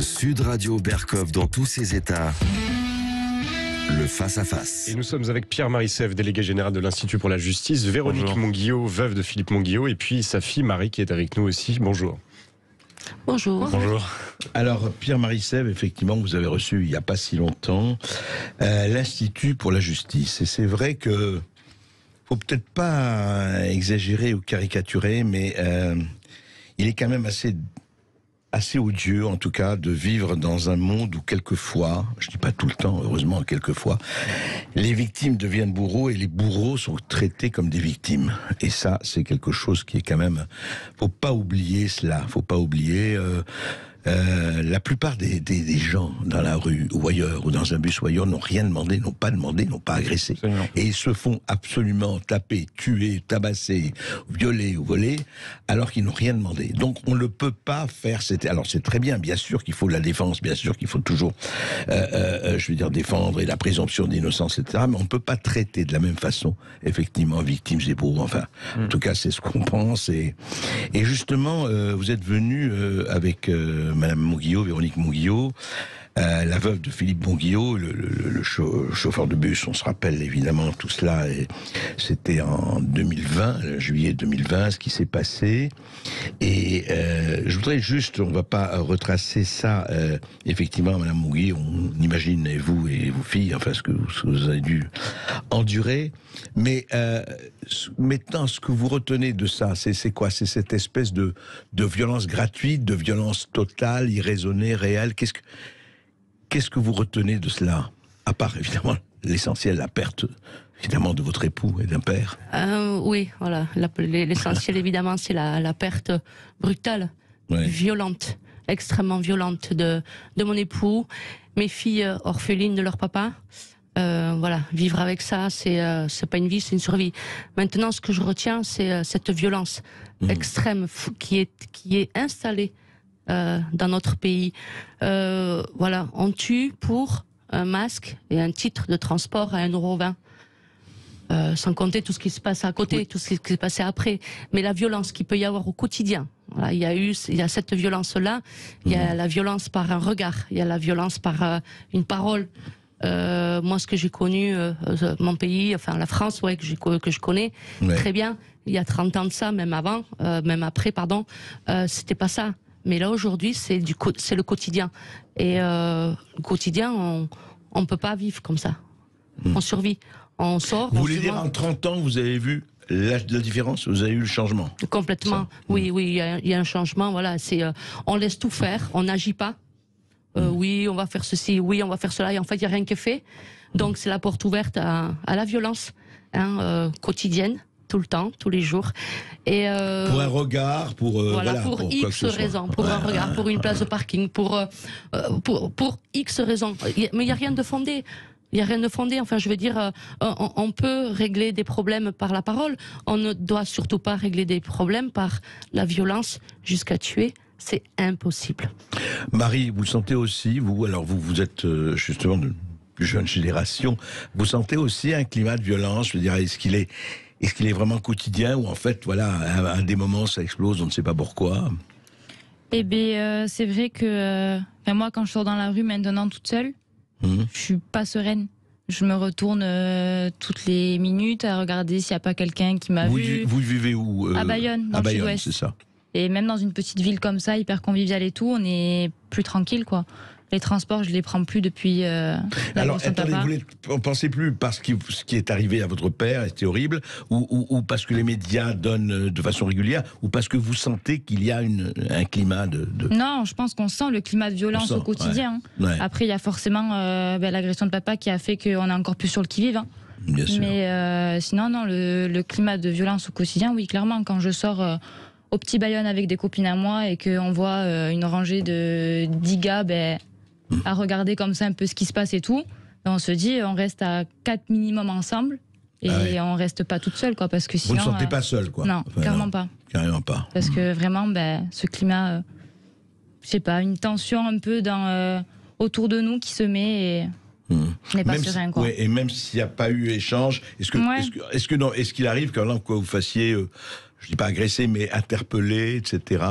Sud Radio Berkov dans tous ses états. Le face-à-face. Et nous sommes avec Pierre Marissève, délégué général de l'Institut pour la justice, Véronique Monguillot, veuve de Philippe Monguillot, et puis sa fille Marie qui est avec nous aussi. Bonjour. Bonjour. Bonjour. Alors, Pierre Marissève, effectivement, vous avez reçu il n'y a pas si longtemps l'Institut pour la justice. Et c'est vrai que faut peut-être pas exagérer ou caricaturer, mais il est quand même assez odieux, en tout cas, de vivre dans un monde où quelquefois, je dis pas tout le temps, heureusement quelquefois, les victimes deviennent bourreaux et les bourreaux sont traités comme des victimes. Et ça, c'est quelque chose qui est quand même, faut pas oublier cela, faut pas oublier. La plupart des gens dans la rue ou ailleurs ou dans un bus ou ailleurs n'ont rien demandé, n'ont pas agressé. Absolument. Et ils se font absolument taper, tuer, tabasser, violer ou voler alors qu'ils n'ont rien demandé. Donc on ne peut pas faire alors c'est très bien, bien sûr qu'il faut la défense, bien sûr qu'il faut toujours défendre et la présomption d'innocence, etc. Mais on ne peut pas traiter de la même façon effectivement victimes et bourreaux. Enfin, en tout cas c'est ce qu'on pense. Et justement vous êtes venu avec Madame Monguillot, Véronique Monguillot, la veuve de Philippe Monguillot, le chauffeur de bus, on se rappelle évidemment tout cela, et c'était en 2020, juillet 2020, ce qui s'est passé. Et je voudrais juste, on va pas retracer ça, effectivement, Madame Monguillot, on imagine, et vos filles, enfin ce que vous avez dû endurer, mais maintenant, ce que vous retenez de ça, c'est quoi? C'est cette espèce de violence gratuite, de violence totale, irraisonnée, réelle. Qu'est-ce que vous retenez de cela? À part, évidemment, l'essentiel, la perte, évidemment, de votre époux et d'un père. Oui, voilà. L'essentiel, évidemment, c'est la perte brutale, violente, extrêmement violente de mon époux, mes filles orphelines de leur papa. Voilà, vivre avec ça, c'est pas une vie, c'est une survie. Maintenant, ce que je retiens, c'est cette violence extrême qui est installée dans notre pays. Voilà, on tue pour un masque et un titre de transport à 1,20 €. Sans compter tout ce qui se passe à côté, tout ce qui s'est passé après. Mais la violence qu'il peut y avoir au quotidien. Voilà, il y a cette violence-là. Il y a la violence par un regard. Il y a la violence par une parole. Moi, ce que j'ai connu, mon pays, enfin la France, que je connais très bien, il y a 30 ans de ça, même avant, même après, pardon, c'était pas ça. Mais là, aujourd'hui, c'est le quotidien. Et le quotidien, on peut pas vivre comme ça. On survit. On sort. Vous voulez dire, en 30 ans, vous avez vu la différence? Vous avez eu le changement? Complètement. Oui, il y a un changement. Voilà, on laisse tout faire, on n'agit pas. Oui, on va faire ceci, oui, on va faire cela, et en fait, il n'y a rien qui est fait. Donc, c'est la porte ouverte à la violence quotidienne, tout le temps, tous les jours. Et pour un regard, pour X raisons, pour un regard, pour une place de parking, pour X raisons. Mais il n'y a rien de fondé. Il n'y a rien de fondé. Enfin, je veux dire, on peut régler des problèmes par la parole. On ne doit surtout pas régler des problèmes par la violence jusqu'à tuer. C'est impossible. Marie, vous le sentez aussi, vous êtes justement de plus jeune génération, vous sentez aussi un climat de violence? Je veux dire, est-ce qu'il est vraiment quotidien, ou en fait, voilà, à des moments ça explose, on ne sait pas pourquoi? Eh bien, c'est vrai que moi, quand je sors dans la rue maintenant toute seule, je suis pas sereine. Je me retourne toutes les minutes à regarder s'il n'y a pas quelqu'un qui m'a vu. Vous vivez où? À Bayonne, dans le sud-ouest. C'est ça. Et même dans une petite ville comme ça, hyper conviviale et tout, on est plus tranquille, quoi. Les transports, je les prends plus depuis Alors, attendez, vous ne pensez plus parce que ce qui est arrivé à votre père était horrible, ou parce que les médias donnent de façon régulière, ou parce que vous sentez qu'il y a un climat de... Non, je pense qu'on sent le climat de violence au quotidien. Ouais. Après, il y a forcément l'agression de papa qui a fait qu'on est encore plus sur le qui-vive. Bien sûr. Mais sinon, non, le climat de violence au quotidien, oui, clairement, quand je sors... au petit Bayonne avec des copines à moi et qu'on voit une rangée de 10 gars à regarder comme ça un peu ce qui se passe et tout, on se dit on reste à 4 minimum ensemble et on reste pas toute seule, quoi, parce que sinon... Vous ne sentez pas seule, quoi? Non, enfin, clairement pas. Carrément pas. Parce que vraiment, ce climat, je sais pas, une tension un peu autour de nous qui se met et... On n'est pas serein, quoi. Et même s'il n'y a pas eu échange, est-ce qu'il arrive quand vous fassiez... je dis pas agressé, mais interpellé, etc.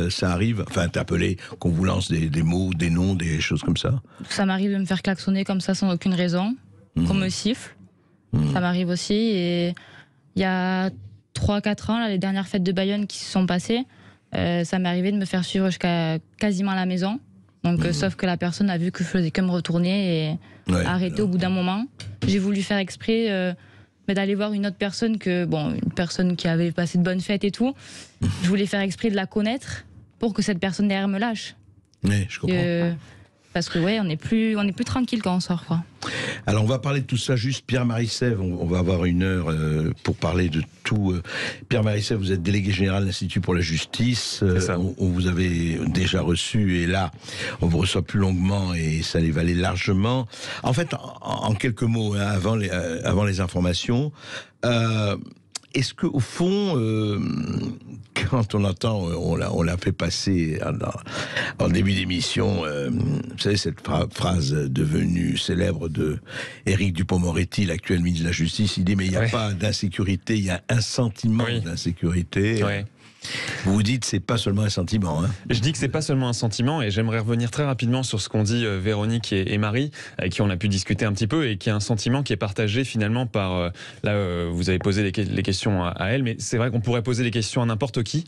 Ça arrive, enfin interpellé, qu'on vous lance des mots, des noms, des choses comme ça. Ça m'arrive de me faire klaxonner comme ça sans aucune raison, qu'on me siffle. Ça m'arrive aussi. Et il y a 3-4 ans, là, les dernières fêtes de Bayonne qui se sont passées, ça m'est arrivé de me faire suivre jusqu'à quasiment la maison. Donc, sauf que la personne a vu que je faisais que me retourner et arrêter au bout d'un moment. J'ai voulu faire exprès d'aller voir une autre personne, une personne qui avait passé de bonnes fêtes et tout. Je voulais faire exprès de la connaître pour que cette personne derrière me lâche. Oui, je comprends. Parce que on n'est plus tranquille quand on sort, quoi. Alors on va parler de tout ça juste. Pierre-Marie Sève, on va avoir 1 heure pour parler de tout. Pierre-Marie Sève, vous êtes délégué général de l'Institut pour la justice. On vous avait déjà reçu et là, on vous reçoit plus longuement et ça les valait largement. En fait, en quelques mots, hein, avant les informations, est-ce que au fond, quand on entend, on l'a fait passer en début d'émission, vous savez cette phrase devenue célèbre de Éric Dupond-Moretti, l'actuel ministre de la Justice, il dit mais il n'y a pas d'insécurité, il y a un sentiment d'insécurité. Oui. Vous vous dites c'est pas seulement un sentiment. Hein. Je dis que c'est pas seulement un sentiment et j'aimerais revenir très rapidement sur ce qu'ont dit Véronique et Marie, avec qui on a pu discuter un petit peu et qui est un sentiment qui est partagé finalement par... vous avez posé les questions à elle, mais c'est vrai qu'on pourrait poser les questions à n'importe qui.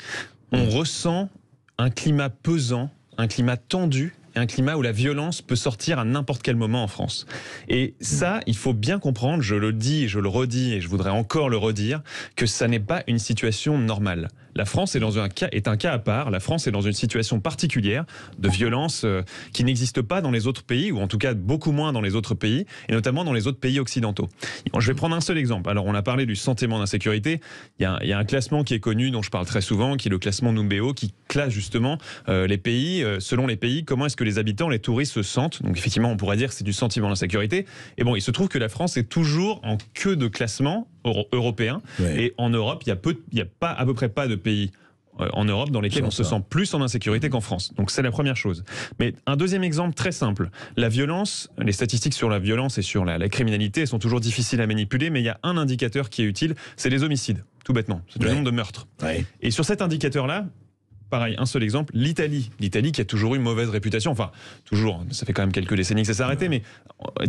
On ressent un climat pesant, un climat tendu, et un climat où la violence peut sortir à n'importe quel moment en France. Et ça, il faut bien comprendre, je le dis, je le redis, et je voudrais encore le redire, que ça n'est pas une situation normale. La France est un cas à part. La France est dans une situation particulière de violence qui n'existe pas dans les autres pays, ou en tout cas beaucoup moins dans les autres pays, et notamment dans les autres pays occidentaux. Je vais prendre un seul exemple. Alors, on a parlé du sentiment d'insécurité. Il y a un classement qui est connu, dont je parle très souvent, qui est le classement Numbeo, qui classe justement les pays, selon les pays, comment est-ce que les habitants, les touristes se sentent. Donc, effectivement, on pourrait dire que c'est du sentiment d'insécurité. Et bon, il se trouve que la France est toujours en queue de classement européen. Et en Europe, il y a à peu près pas de pays en Europe dans lesquels on se sent plus en insécurité qu'en France. Donc c'est la première chose. Mais un deuxième exemple très simple, la violence, les statistiques sur la violence et sur la criminalité sont toujours difficiles à manipuler, mais il y a un indicateur qui est utile, c'est les homicides, tout bêtement. C'est le nombre de meurtres. Et sur cet indicateur-là, pareil, un seul exemple, l'Italie qui a toujours eu une mauvaise réputation, enfin toujours, ça fait quand même quelques décennies que ça s'est arrêté, mais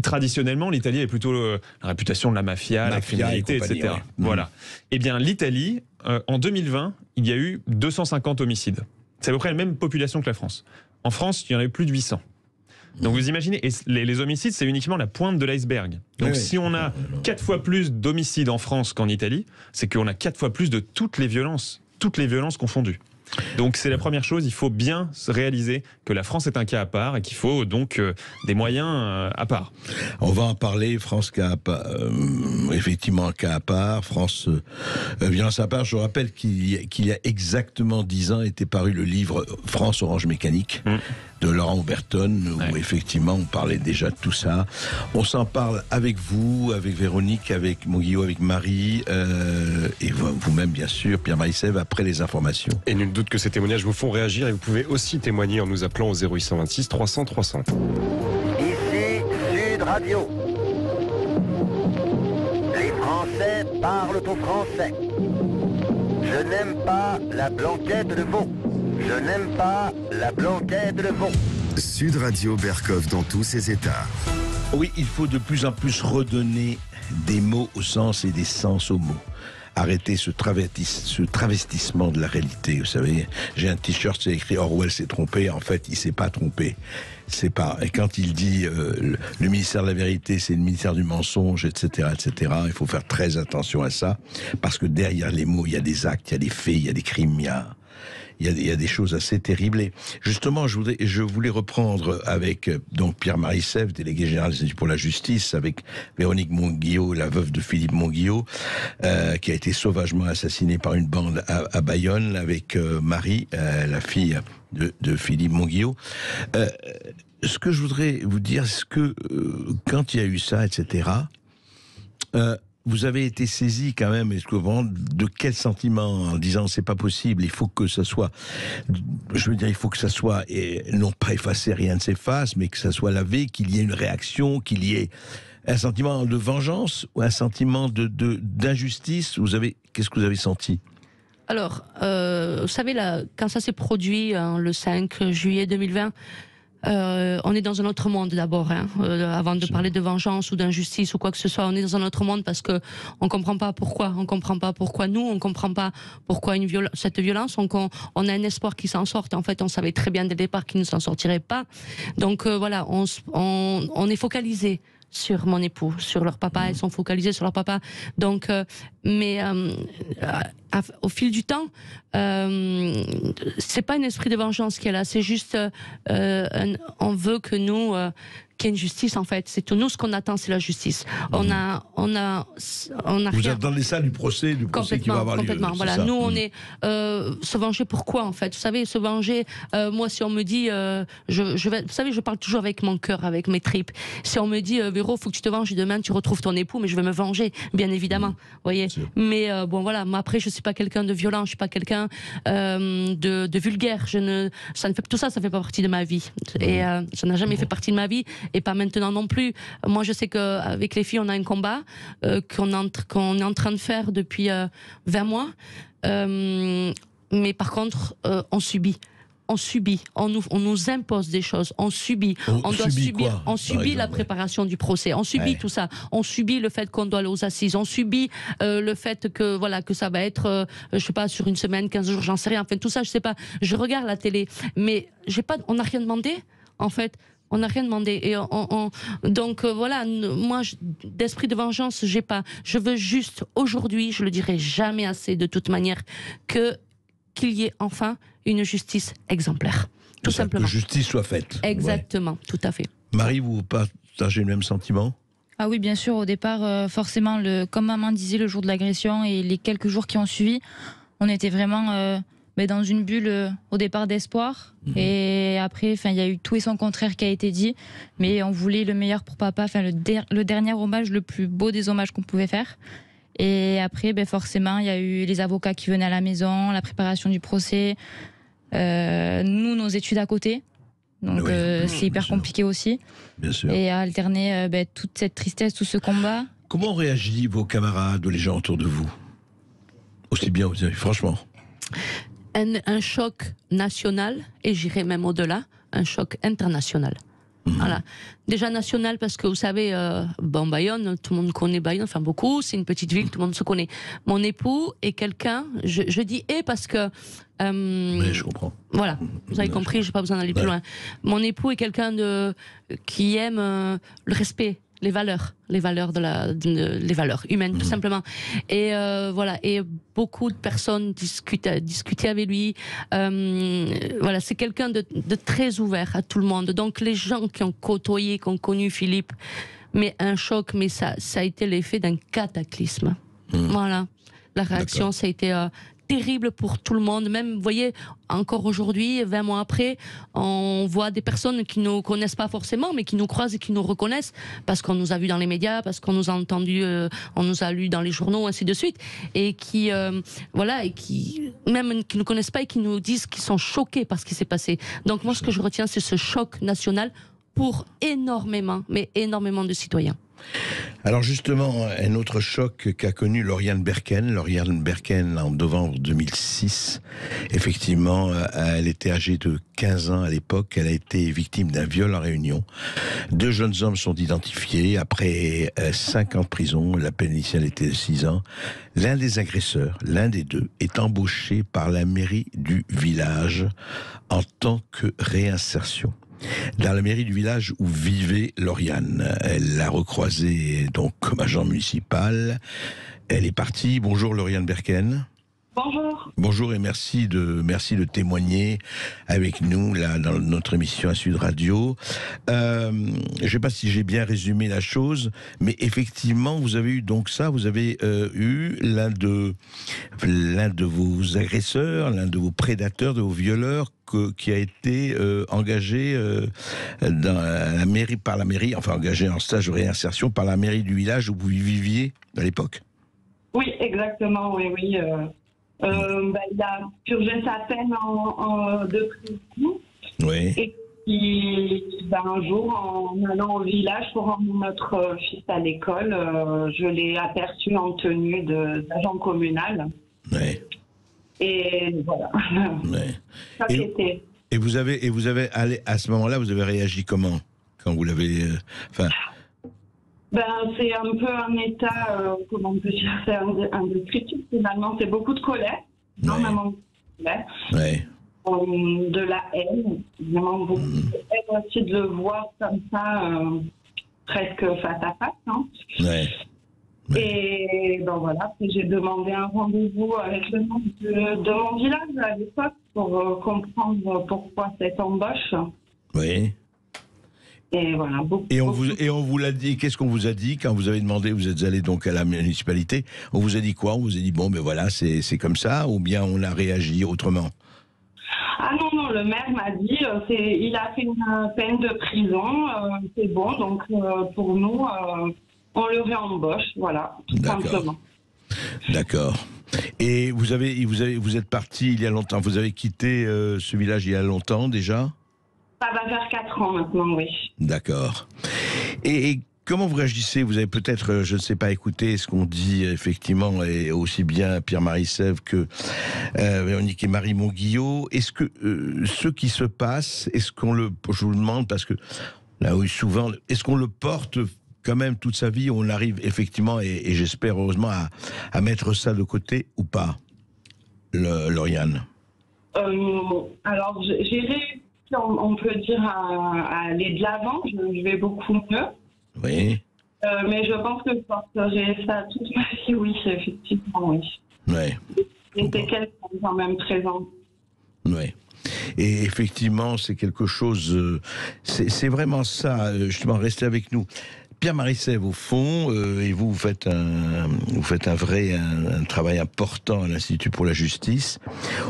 traditionnellement l'Italie est plutôt la réputation de la mafia, la criminalité, etc. Voilà. Eh bien l'Italie, en 2020, il y a eu 250 homicides. C'est à peu près la même population que la France. En France, il y en a eu plus de 800. Donc vous imaginez, et les homicides, c'est uniquement la pointe de l'iceberg. Donc si on a 4 fois plus d'homicides en France qu'en Italie, c'est qu'on a 4 fois plus de toutes les violences confondues. Donc c'est la première chose, il faut bien se réaliser que la France est un cas à part et qu'il faut donc des moyens à part. On va en parler, France effectivement un cas à part, France violence à part. Je rappelle qu'il y a exactement 10 ans était paru le livre France Orange Mécanique de Laurent Oberton, où effectivement on parlait déjà de tout ça. On s'en parle avec vous, avec Véronique, avec Monguillot, avec Marie, et vous-même bien sûr, Pierre-Marie Sève, après les informations. Et nul doute que ces témoignages vous font réagir et vous pouvez aussi témoigner en nous appelant au 0826 300 300. Ici Sud Radio. Les Français parlent au français. Je n'aime pas la blanquette de veau. Je n'aime pas la blanquette de veau. Sud Radio Berkov dans tous ses états. Oui, il faut de plus en plus redonner des mots au sens et des sens aux mots. Arrêter ce travestissement de la réalité. Vous savez, j'ai un t-shirt, c'est écrit Orwell s'est trompé. En fait, il s'est pas trompé. C'est pas. Et quand il dit le ministère de la vérité, c'est le ministère du mensonge, etc., etc. Il faut faire très attention à ça, parce que derrière les mots, il y a des actes, il y a des faits, il y a des crimes, il y a des choses assez terribles. Et justement, je voulais reprendre avec donc Pierre-Marie Sève, délégué général de l'Institut pour la justice, avec Véronique Monguillot, la veuve de Philippe Monguillot, qui a été sauvagement assassinée par une bande à Bayonne, avec Marie, la fille de Philippe Monguillot. Ce que je voudrais vous dire, c'est que quand il y a eu ça, etc., vous avez été saisi quand même, de quel sentiment, en disant c'est pas possible, il faut que ça soit, je veux dire, il faut que ça soit, non pas effacé, rien ne s'efface, mais que ça soit lavé, qu'il y ait une réaction, qu'il y ait un sentiment de vengeance ou un sentiment d'injustice. Qu'est-ce que vous avez senti ? Alors, vous savez, là, quand ça s'est produit, le 5 juillet 2020, on est dans un autre monde d'abord, hein, avant de parler de vengeance ou d'injustice ou quoi que ce soit. On est dans un autre monde parce que on comprend pas pourquoi. On comprend pas pourquoi nous. On comprend pas pourquoi cette violence. On a un espoir qu'ils s'en sortent. En fait, on savait très bien dès le départ qu'ils ne s'en sortiraient pas. Donc voilà, on est focalisé sur mon époux, sur leur papa. Ils sont focalisés sur leur papa. Donc, au fil du temps, c'est pas un esprit de vengeance qui est là. C'est juste, on veut que nous, qu'il y ait une justice en fait. C'est tout. Nous, ce qu'on attend, c'est la justice. On a Vous attendez ça du procès qui va avoir lieu. Complètement. Voilà. Nous, on est se venger. Pourquoi en fait? Vous savez, se venger. Moi, si on me dit, vous savez, je parle toujours avec mon cœur, avec mes tripes. Si on me dit, Véro, faut que tu te venges, demain tu retrouves ton époux, mais je vais me venger, bien évidemment. Vous voyez. Mais bon, voilà. Moi, après, je suis pas quelqu'un de violent. Je suis pas quelqu'un de vulgaire. Tout ça, ça fait pas partie de ma vie. Et ça n'a jamais fait partie de ma vie. Et pas maintenant non plus. Moi, je sais qu'avec les filles, on a un combat qu'on est en train de faire depuis 20 mois. Mais par contre, on subit. On nous impose des choses. On subit. On doit subir. On subit la préparation du procès. On subit tout ça. On subit le fait qu'on doit aller aux assises. On subit le fait que ça va être, je sais pas, sur une semaine, 15 jours, j'en sais rien. Enfin, tout ça, je sais pas. Je regarde la télé, mais on n'a rien demandé, en fait. On n'a rien demandé. Et donc voilà, moi, d'esprit de vengeance, j'ai pas. Je veux juste, aujourd'hui, je le dirai jamais assez de toute manière, qu'il y ait enfin une justice exemplaire. Tout simplement. Que justice soit faite. Exactement, tout à fait. Marie, vous partagez le même sentiment? Ah oui, bien sûr. Au départ, forcément, comme maman disait, le jour de l'agression et les quelques jours qui ont suivi, on était vraiment dans une bulle au départ d'espoir. Et après, il y a eu tout et son contraire qui a été dit. Mais on voulait le meilleur pour papa, le dernier hommage, le plus beau des hommages qu'on pouvait faire. Et après, forcément, il y a eu les avocats qui venaient à la maison, la préparation du procès, nous, nos études à côté. Donc c'est hyper compliqué aussi. Bien sûr. Et à alterner toute cette tristesse, tout ce combat. Comment réagissent vos camarades ou les gens autour de vous? Aussi bien, franchement. Un choc national, et j'irai même au-delà, un choc international. Voilà. Déjà national parce que vous savez, Bayonne, tout le monde connaît Bayonne, enfin beaucoup, c'est une petite ville, tout le monde se connaît. Mon époux est quelqu'un, je dis parce que... Mais je comprends. Voilà, vous avez compris, j'ai pas besoin d'aller plus loin. Mon époux est quelqu'un qui aime le respect, les valeurs les valeurs humaines, tout simplement. Et voilà, et beaucoup de personnes discutaient avec lui. Voilà, c'est quelqu'un de très ouvert à tout le monde. Donc les gens qui ont côtoyé, qui ont connu Philippe, mais un choc, mais ça a été l'effet d'un cataclysme. Voilà, la réaction, ça a été terrible pour tout le monde. Même, vous voyez, encore aujourd'hui, 20 mois après, on voit des personnes qui ne nous connaissent pas forcément, mais qui nous croisent et qui nous reconnaissent parce qu'on nous a vus dans les médias, parce qu'on nous a entendus, on nous a lus dans les journaux, ainsi de suite, et qui, voilà, et qui même qui ne nous connaissent pas et qui nous disent qu'ils sont choqués par ce qui s'est passé. Donc moi, ce que je retiens, c'est ce choc national pour énormément, mais énormément de citoyens. Alors justement, un autre choc qu'a connu Lauriane Berken. Lauriane Berken, en novembre 2006, effectivement, elle était âgée de 15 ans à l'époque. Elle a été victime d'un viol en Réunion. 2 jeunes hommes sont identifiés. Après 5 ans de prison, la peine initiale était de 6 ans. L'un des agresseurs, l'un des deux, est embauché par la mairie du village en tant que réinsertion. Dans la mairie du village où vivait Lauriane. Elle l'a recroisé donc comme agent municipal. Elle est partie. Bonjour Lauriane Berken. Bonjour. Bonjour et merci de témoigner avec nous là dans notre émission à Sud Radio. Je ne sais pas si j'ai bien résumé la chose, mais effectivement vous avez eu donc ça, vous avez eu l'un de vos agresseurs, l'un de vos prédateurs, de vos violeurs qui a été engagé par la mairie, enfin engagé en stage de réinsertion par la mairie du village où vous viviez à l'époque. Oui, exactement, oui. Il a purgé sa peine de prison. Oui. Et puis, un jour, en allant au village pour emmener notre fils à l'école, je l'ai aperçu en tenue d'agent communal. Oui. Et voilà. Ouais. Ça, c'était... Et vous avez allé, à ce moment-là, vous avez réagi comment quand vous l'avez... Ben, c'est un peu un état, comment on peut dire, c'est indescriptible finalement. C'est beaucoup de colère, énormément de colère, de la haine, vraiment beaucoup de haine aussi de le voir comme ça, presque face à face. Hein. Et ben voilà, j'ai demandé un rendez-vous avec le nom de mon village à l'époque pour comprendre pourquoi cette embauche. Oui. Et voilà. Et on vous l'a dit. Qu'est-ce qu'on vous a dit quand vous avez demandé? Vous êtes allé donc à la municipalité. On vous a dit quoi? On vous a dit bon, ben voilà, c'est comme ça, ou bien on a réagi autrement? Ah non, le maire m'a dit, il a fait une peine de prison, c'est bon, donc pour nous, on le réembauche, voilà, tout simplement. D'accord. Et vous êtes parti il y a longtemps. Vous avez quitté ce village il y a longtemps déjà? Ça va faire 4 ans maintenant, oui. D'accord. Et comment vous réagissez? Vous avez peut-être, je ne sais pas, écouté ce qu'on dit effectivement, et aussi bien Pierre-Marie Sèvres que Véronique et Marie Monguillot. Est-ce que ce qui se passe, je vous demande, parce que là où souvent, est-ce qu'on le porte quand même toute sa vie? On arrive effectivement, et j'espère heureusement, à mettre ça de côté ou pas, Lauriane? Alors, j'ai réussi, on peut dire, à aller de l'avant. Je vais beaucoup mieux. Oui. Mais je pense que je porterai ça toute ma vie, oui, effectivement, oui. Oui. C'était quelqu'un quand même présent. Oui. Et effectivement, c'est quelque chose... c'est vraiment ça, justement, restez avec nous. Pierre-Marie Sèvres, au fond, et vous faites un travail important à l'Institut pour la justice.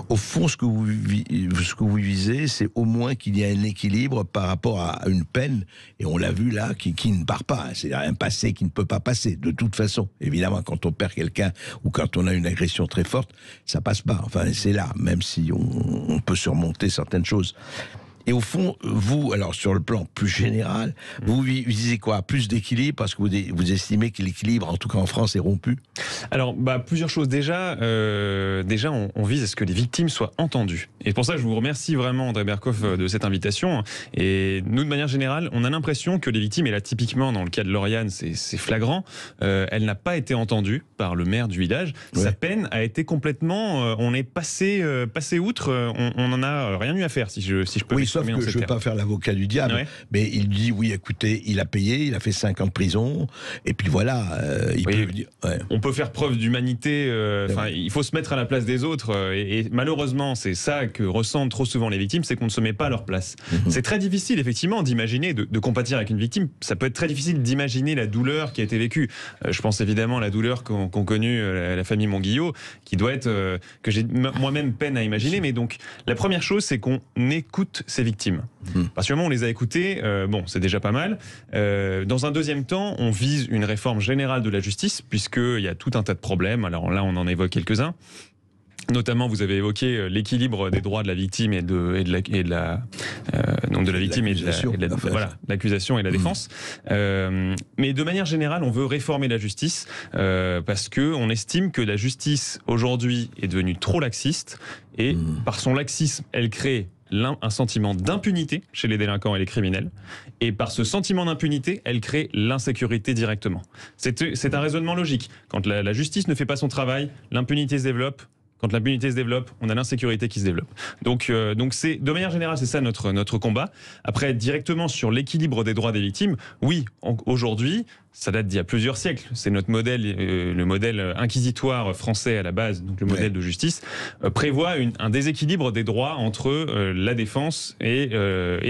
Au fond, ce que vous visez, c'est au moins qu'il y ait un équilibre par rapport à une peine, et on l'a vu là, qui ne part pas. C'est un passé qui ne peut pas passer, de toute façon. Évidemment, quand on perd quelqu'un, ou quand on a une agression très forte, ça passe pas. Enfin, c'est là, même si on peut surmonter certaines choses. Et au fond, vous, alors sur le plan plus général, vous visez quoi? Plus d'équilibre, parce que vous estimez que l'équilibre, en tout cas en France, est rompu? Alors, plusieurs choses. Déjà, on vise à ce que les victimes soient entendues. Et pour ça, je vous remercie vraiment, André Berkoff, de cette invitation. Et nous, de manière générale, on a l'impression que les victimes, et là, typiquement, dans le cas de Lauriane, c'est flagrant, elle n'a pas été entendue par le maire du village. Ouais. Sa peine a été complètement... on est passé outre, on n'en a rien eu à faire, si je peux... Oui, sauf que je ne veux pas faire l'avocat du diable, mais il dit, oui, écoutez, il a payé, il a fait 5 ans de prison, et puis voilà, peut dire... On peut faire preuve d'humanité, il faut se mettre à la place des autres, et malheureusement, c'est ça que ressentent trop souvent les victimes, c'est qu'on ne se met pas à leur place. C'est très difficile, effectivement, d'imaginer, de compatir avec une victime. Ça peut être très difficile d'imaginer la douleur qui a été vécue. Je pense évidemment à la douleur qu'ont connue la famille Monguillot, qui doit être, que j'ai moi-même peine à imaginer, mais donc, la première chose, c'est qu'on écoute ces victimes. Parce que on les a écoutées, c'est déjà pas mal. Dans un deuxième temps, on vise une réforme générale de la justice, puisqu'il y a tout un tas de problèmes. Alors là, on en évoque quelques-uns. Notamment, vous avez évoqué l'équilibre des droits de la victime et de l'accusation et de la défense. Mais de manière générale, on veut réformer la justice parce que on estime que la justice aujourd'hui est devenue trop laxiste et par son laxisme, elle crée un sentiment d'impunité chez les délinquants et les criminels. Et par ce sentiment d'impunité, elle crée l'insécurité directement. C'est un raisonnement logique. Quand la justice ne fait pas son travail, l'impunité se développe. Quand l'impunité se développe, on a l'insécurité qui se développe. Donc c'est, de manière générale, c'est ça notre combat. Après, directement sur l'équilibre des droits des victimes, oui, aujourd'hui, ça date d'il y a plusieurs siècles. C'est notre modèle, le modèle inquisitoire français à la base, donc le modèle de justice, prévoit un déséquilibre des droits entre la défense et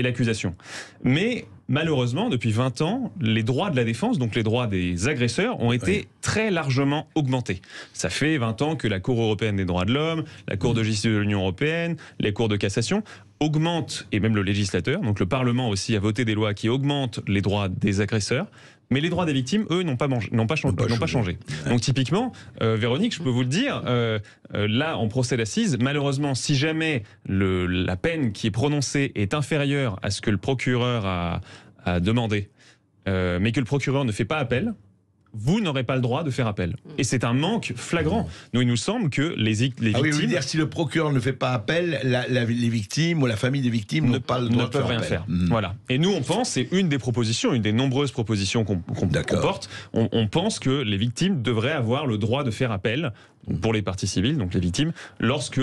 l'accusation. Mais malheureusement, depuis 20 ans, les droits de la défense, donc les droits des agresseurs, ont été très largement augmentés. Ça fait 20 ans que la Cour européenne des droits de l'homme, la Cour de justice de l'Union européenne, les cours de cassation augmentent, et même le législateur, donc le Parlement aussi a voté des lois qui augmentent les droits des agresseurs. Mais les droits des victimes, eux, n'ont pas changé. Donc typiquement, Véronique, je peux vous le dire, là, en procès d'assises, malheureusement, si jamais la peine qui est prononcée est inférieure à ce que le procureur a demandé, mais que le procureur ne fait pas appel, vous n'aurez pas le droit de faire appel. Et c'est un manque flagrant. Nous, il nous semble que les victimes... Oui, vous dire, si le procureur ne fait pas appel, les victimes ou la famille des victimes n'ont pas le droit de faire rien appel. faire. Voilà. Et nous, on pense, c'est une des propositions, une des nombreuses propositions qu'on porte, on pense que les victimes devraient avoir le droit de faire appel pour les parties civiles, donc les victimes, lorsque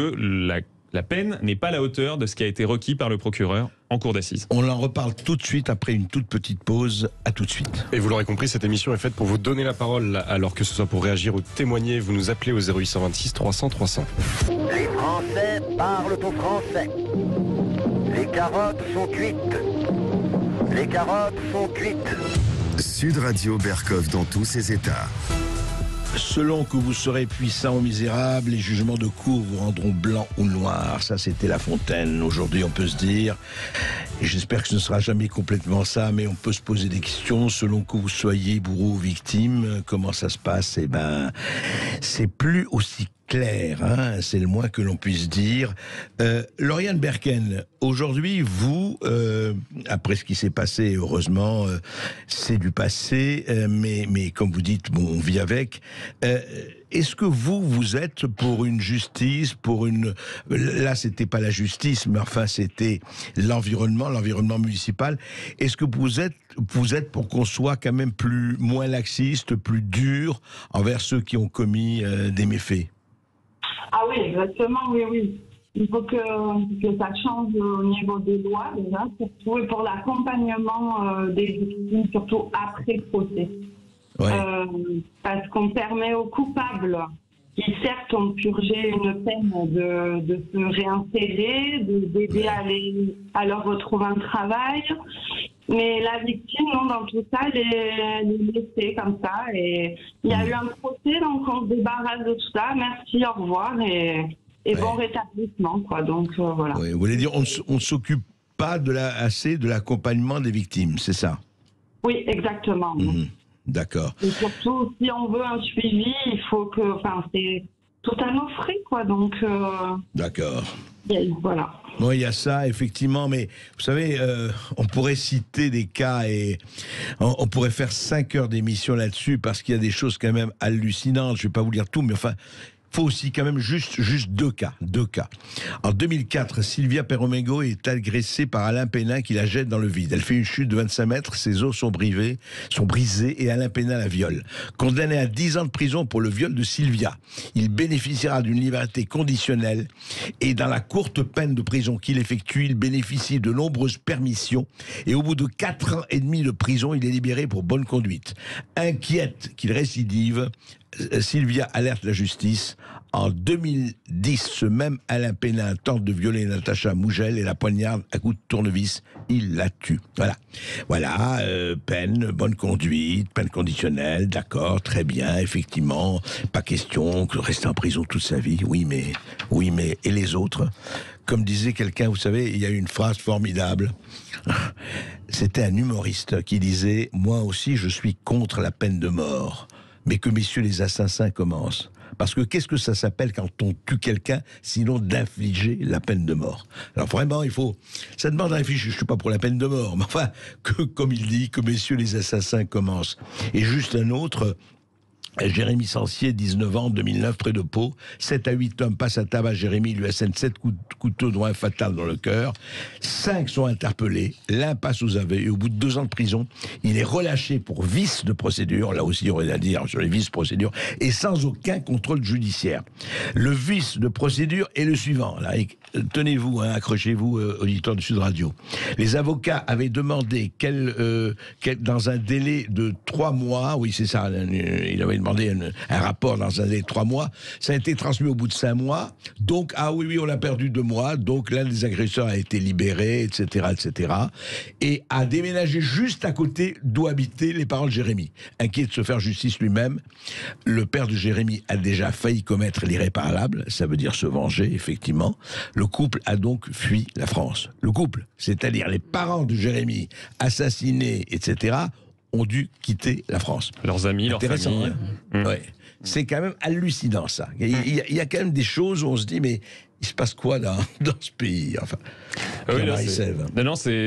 la peine n'est pas à la hauteur de ce qui a été requis par le procureur en cour d'assises. On en reparle tout de suite après une toute petite pause. À tout de suite. Et vous l'aurez compris, cette émission est faite pour vous donner la parole, alors que ce soit pour réagir ou témoigner, vous nous appelez au 0826 300 300. Les Français parlent au français. Les carottes sont cuites. Les carottes sont cuites. Sud Radio Berkov dans tous ses états. Selon que vous serez puissant ou misérable, les jugements de cour vous rendront blanc ou noir. Ça, c'était La Fontaine. Aujourd'hui, on peut se dire, et j'espère que ce ne sera jamais complètement ça, mais on peut se poser des questions selon que vous soyez bourreau ou victime. Comment ça se passe? Eh ben, c'est plus aussi clair, hein, c'est le moins que l'on puisse dire. Lauriane Berken, aujourd'hui, vous, après ce qui s'est passé, heureusement, c'est du passé, mais comme vous dites, bon, on vit avec. Est-ce que vous êtes pour une justice, pour une... Là, c'était pas la justice, mais enfin, c'était l'environnement municipal. Est-ce que vous êtes pour qu'on soit quand même moins laxiste, plus dur envers ceux qui ont commis des méfaits? Ah oui, exactement, oui. Il faut que ça change au niveau des lois, déjà, surtout, et pour l'accompagnement des victimes, surtout après procès. Ouais. Parce qu'on permet aux coupables, qui certes ont purgé une peine, de se réinsérer, d'aider à leur retrouver un travail. Mais la victime, non, dans tout ça, elle est laissée comme ça. Et il y a eu un procès, donc on se débarrasse de tout ça. Merci, au revoir et bon rétablissement, quoi. Donc voilà. Oui, vous voulez dire, on ne s'occupe pas assez de l'accompagnement des victimes, c'est ça? Oui, exactement. D'accord. Et surtout, si on veut un suivi, il faut que, c'est tout à nos frais, quoi. Donc. D'accord. Voilà. Bon, il y a ça, effectivement, mais vous savez, on pourrait citer des cas et on pourrait faire 5 heures d'émission là-dessus parce qu'il y a des choses quand même hallucinantes. Je ne vais pas vous lire tout, mais enfin, faut aussi quand même juste deux cas. En 2004, Sylvia Perromengo est agressée par Alain Pénin qui la jette dans le vide. Elle fait une chute de 25 mètres, ses os sont brisés et Alain Pénin la viole. Condamné à 10 ans de prison pour le viol de Sylvia, il bénéficiera d'une liberté conditionnelle et dans la courte peine de prison qu'il effectue, il bénéficie de nombreuses permissions et au bout de 4 ans et demi de prison, il est libéré pour bonne conduite. Inquiète qu'il récidive, Sylvia alerte la justice. En 2010, ce même Alain Pénin tente de violer Natacha Mougel et la poignarde à coups de tournevis. Il la tue. Voilà, peine, bonne conduite, peine conditionnelle, d'accord, très bien, effectivement, pas question de rester en prison toute sa vie. Oui, mais et les autres? Comme disait quelqu'un, vous savez, il y a une phrase formidable. C'était un humoriste qui disait « Moi aussi, je suis contre la peine de mort. » Mais que messieurs les assassins commencent. Parce que qu'est-ce que ça s'appelle quand on tue quelqu'un, sinon d'infliger la peine de mort? Alors vraiment, ça demande à réfléchir. Je ne suis pas pour la peine de mort, mais enfin, comme il dit, que messieurs les assassins commencent. Et juste un autre... Jérémy Sancier, 19 ans, 2009, près de Pau. 7 à 8 hommes passent à tabac. Jérémy lui assène 7 couteaux dont un fatal dans le cœur. 5 sont interpellés. L'un passe aux aveux. Et au bout de 2 ans de prison, il est relâché pour vice de procédure. Là aussi, il y aurait à dire sur les vices de procédure. Et sans aucun contrôle judiciaire. Le vice de procédure est le suivant. Là, tenez-vous, accrochez-vous, auditeurs de Sud Radio. Les avocats avaient demandé dans un délai de 3 mois, oui, c'est ça, il avait demandé un rapport dans un délai de 3 mois, ça a été transmis au bout de 5 mois, donc, oui, on a perdu 2 mois, donc l'un des agresseurs a été libéré, etc., et a déménagé juste à côté d'où habitaient les parents de Jérémy. Inquiet de se faire justice lui-même, le père de Jérémy a déjà failli commettre l'irréparable, ça veut dire se venger, effectivement. Le couple a donc fui la France. Le couple, c'est-à-dire les parents de Jérémy, assassinés, etc., ont dû quitter la France. Leurs amis, leurs familles. Hein. Ouais. C'est quand même hallucinant, ça. Il y a quand même des choses où on se dit, mais il se passe quoi dans ce pays? Enfin, oui,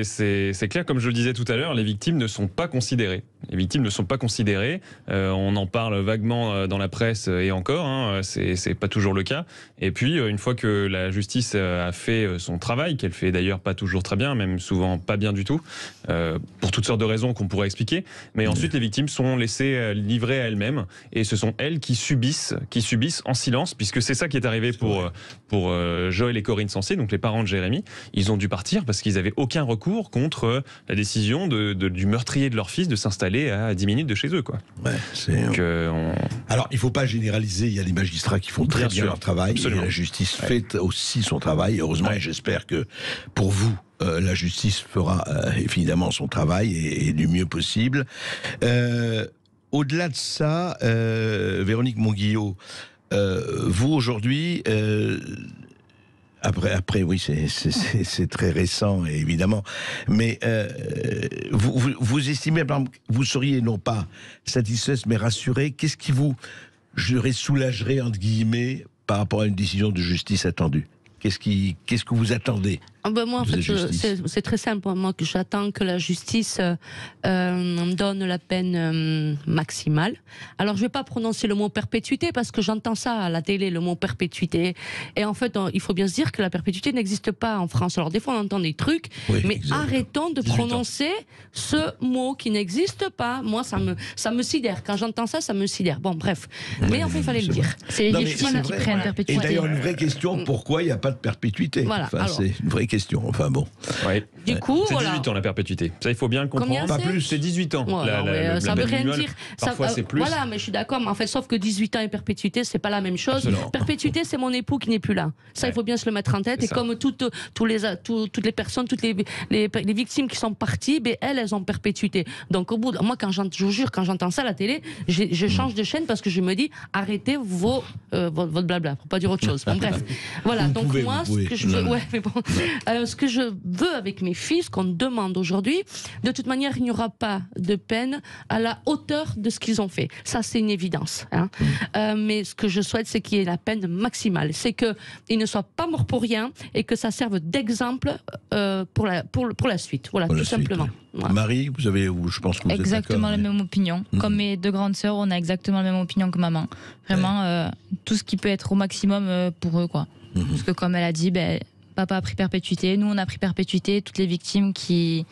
c'est clair, comme je le disais tout à l'heure, les victimes ne sont pas considérées. Les victimes ne sont pas considérées. On en parle vaguement dans la presse et encore, hein, c'est pas toujours le cas. Et puis, une fois que la justice a fait son travail, qu'elle fait d'ailleurs pas toujours très bien, même souvent pas bien du tout, pour toutes sortes de raisons qu'on pourrait expliquer, mais ensuite les victimes sont laissées livrer à elles-mêmes et ce sont elles qui subissent en silence, puisque c'est ça qui est arrivé pour Joël et Corinne Sancier, donc les parents de Jérémy. Ils ont dû partir parce qu'ils n'avaient aucun recours contre la décision du meurtrier de leur fils de s'installer à 10 minutes de chez eux, quoi. Ouais, donc, alors, il ne faut pas généraliser. Il y a des magistrats qui font très bien leur travail. Et la justice fait aussi son travail. Heureusement, et j'espère que pour vous, la justice fera évidemment son travail et du mieux possible. Au-delà de ça, Véronique Monguillot, vous aujourd'hui... Après, oui, c'est très récent, évidemment. Mais vous estimez, par exemple, vous seriez non pas satisfaite, mais rassurée. Qu'est-ce qui vous, soulagerait, entre guillemets, par rapport à une décision de justice attendue? Qu'est-ce que vous attendez? Moi, en fait, c'est très simple. Moi, que j'attends que la justice donne la peine maximale. Alors, je vais pas prononcer le mot perpétuité parce que j'entends ça à la télé, le mot perpétuité. Et en fait, il faut bien se dire que la perpétuité n'existe pas en France. Alors, des fois, on entend des trucs, mais arrêtons de prononcer ce mot qui n'existe pas. Moi, ça me sidère. Quand j'entends ça, ça me sidère. Bon, bref. Mais en fait, il fallait le dire. C'est les victimes qui prennent perpétuité. Et d'ailleurs, une vraie question, pourquoi il n'y a pas de perpétuité? Voilà. Enfin, c'est une vraie question. Enfin bon. Ouais. Du coup, c'est 18 ans la perpétuité. Ça, il faut bien le comprendre. Pas plus. C'est 18 ans. Ça veut rien dire. Parfois, c'est plus. Voilà, mais je suis d'accord. Mais en fait, sauf que 18 ans et perpétuité, c'est pas la même chose. Absolument. Perpétuité, c'est mon époux qui n'est plus là. Ça, il faut bien se le mettre en tête. Et comme toutes les personnes, toutes les victimes qui sont parties, elles ont perpétuité. Donc, au bout, moi, je vous jure, quand j'entends ça à la télé, je change de chaîne parce que je me dis, arrêtez votre blabla, pour pas dire autre chose. Bon, bref. Voilà. Donc, moi, ce que je veux, ce que je veux avec mes filles, ce qu'on demande aujourd'hui, de toute manière, il n'y aura pas de peine à la hauteur de ce qu'ils ont fait. Ça, c'est une évidence. Hein. Mais ce que je souhaite, c'est qu'il y ait la peine maximale. C'est qu'ils ne soient pas morts pour rien et que ça serve d'exemple pour la suite. Voilà, tout simplement. Voilà. Marie, je pense que vous exactement êtes la même opinion. Comme mes deux grandes sœurs, on a exactement la même opinion que maman. Vraiment, tout ce qui peut être au maximum pour eux, quoi. Parce que comme elle a dit, papa a pris perpétuité, nous on a pris perpétuité, toutes les victimes qui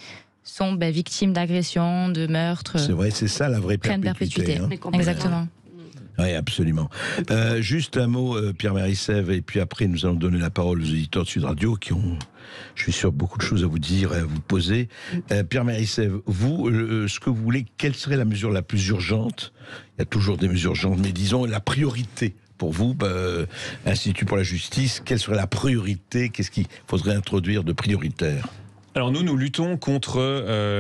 sont victimes d'agressions, de meurtres. C'est vrai, c'est ça la vraie perpétuité. Hein. Exactement. Oui, absolument. Juste un mot, Pierre Mérissève, et puis après nous allons donner la parole aux auditeurs de Sud Radio qui ont, je suis sûr, beaucoup de choses à vous dire et à vous poser. Pierre Mérissève, vous, ce que vous voulez, quelle serait la mesure la plus urgente? Il y a toujours des mesures urgentes, mais disons la priorité. Pour vous, Institut pour la justice, quelle serait la priorité? Qu'est-ce qu'il faudrait introduire de prioritaire? Alors nous luttons contre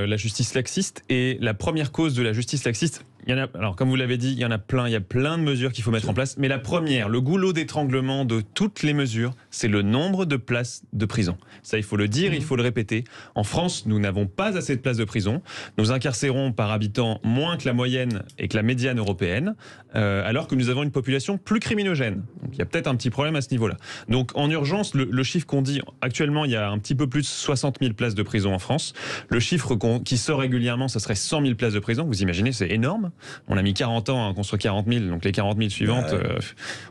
la justice laxiste, et la première cause de la justice laxiste, alors comme vous l'avez dit, il y a plein de mesures qu'il faut mettre en place, mais la première, le goulot d'étranglement de toutes les mesures, c'est le nombre de places de prison. Ça, il faut le dire, il faut le répéter. En France, nous n'avons pas assez de places de prison. Nous incarcérons par habitant moins que la moyenne et que la médiane européenne, alors que nous avons une population plus criminogène. Donc il y a peut-être un petit problème à ce niveau-là. Donc en urgence, le chiffre qu'on dit, actuellement, il y a un petit peu plus de 60 000 places de prison en France. Le chiffre qui sort régulièrement, ça serait 100 000 places de prison. Vous imaginez, c'est énorme. On a mis 40 ans à construire 40 000, donc les 40 000 suivantes,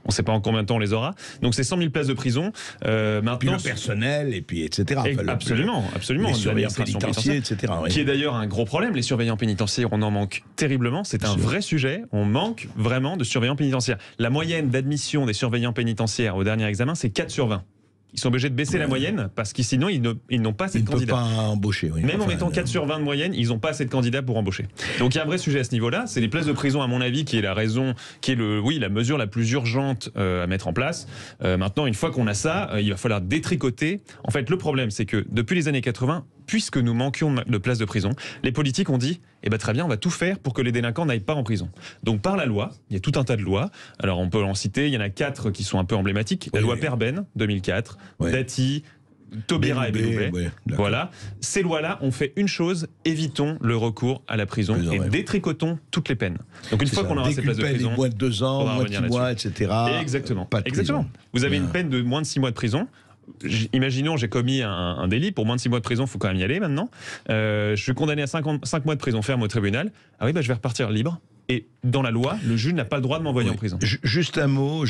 on ne sait pas en combien de temps on les aura. Donc c'est 100 000 places de prison. Maintenant, puis le personnel, et puis etc. Absolument. Les surveillants pénitentiaires, etc. Oui. Qui est d'ailleurs un gros problème. Les surveillants pénitentiaires, on en manque terriblement. C'est un vrai sujet. On manque vraiment de surveillants pénitentiaires. La moyenne d'admission des surveillants pénitentiaires au dernier examen, c'est 4 sur 20. Ils sont obligés de baisser la moyenne parce que sinon ils n'ont pas assez de candidats. Ils ne peuvent pas embaucher. Oui. Même en mettant 4 sur 20 de moyenne, ils n'ont pas assez de candidats pour embaucher. Donc il y a un vrai sujet à ce niveau-là. C'est les places de prison, à mon avis, qui est la raison, qui est la mesure la plus urgente à mettre en place. Maintenant, une fois qu'on a ça, il va falloir détricoter. En fait, le problème, c'est que depuis les années 80, puisque nous manquions de places de prison, les politiques ont dit très bien, on va tout faire pour que les délinquants n'aillent pas en prison. Donc par la loi, il y a tout un tas de lois. Alors on peut en citer, il y en a 4 qui sont un peu emblématiques. La loi Perben, 2004, Dati, Taubira et Belloubet. Voilà. Ces lois-là ont fait une chose, évitons le recours à la prison et détricotons toutes les peines. Donc une fois qu'on aura ces places de prison, les moins de 2 ans, moins de 6 mois, etc. Exactement. Vous avez une peine de moins de 6 mois de prison. imaginons, j'ai commis un délit, pour moins de 6 mois de prison, il faut quand même y aller maintenant. Je suis condamné à 5 mois de prison ferme au tribunal. Ah oui, je vais repartir libre. Et dans la loi, le juge n'a pas le droit de m'envoyer en prison. Juste un mot,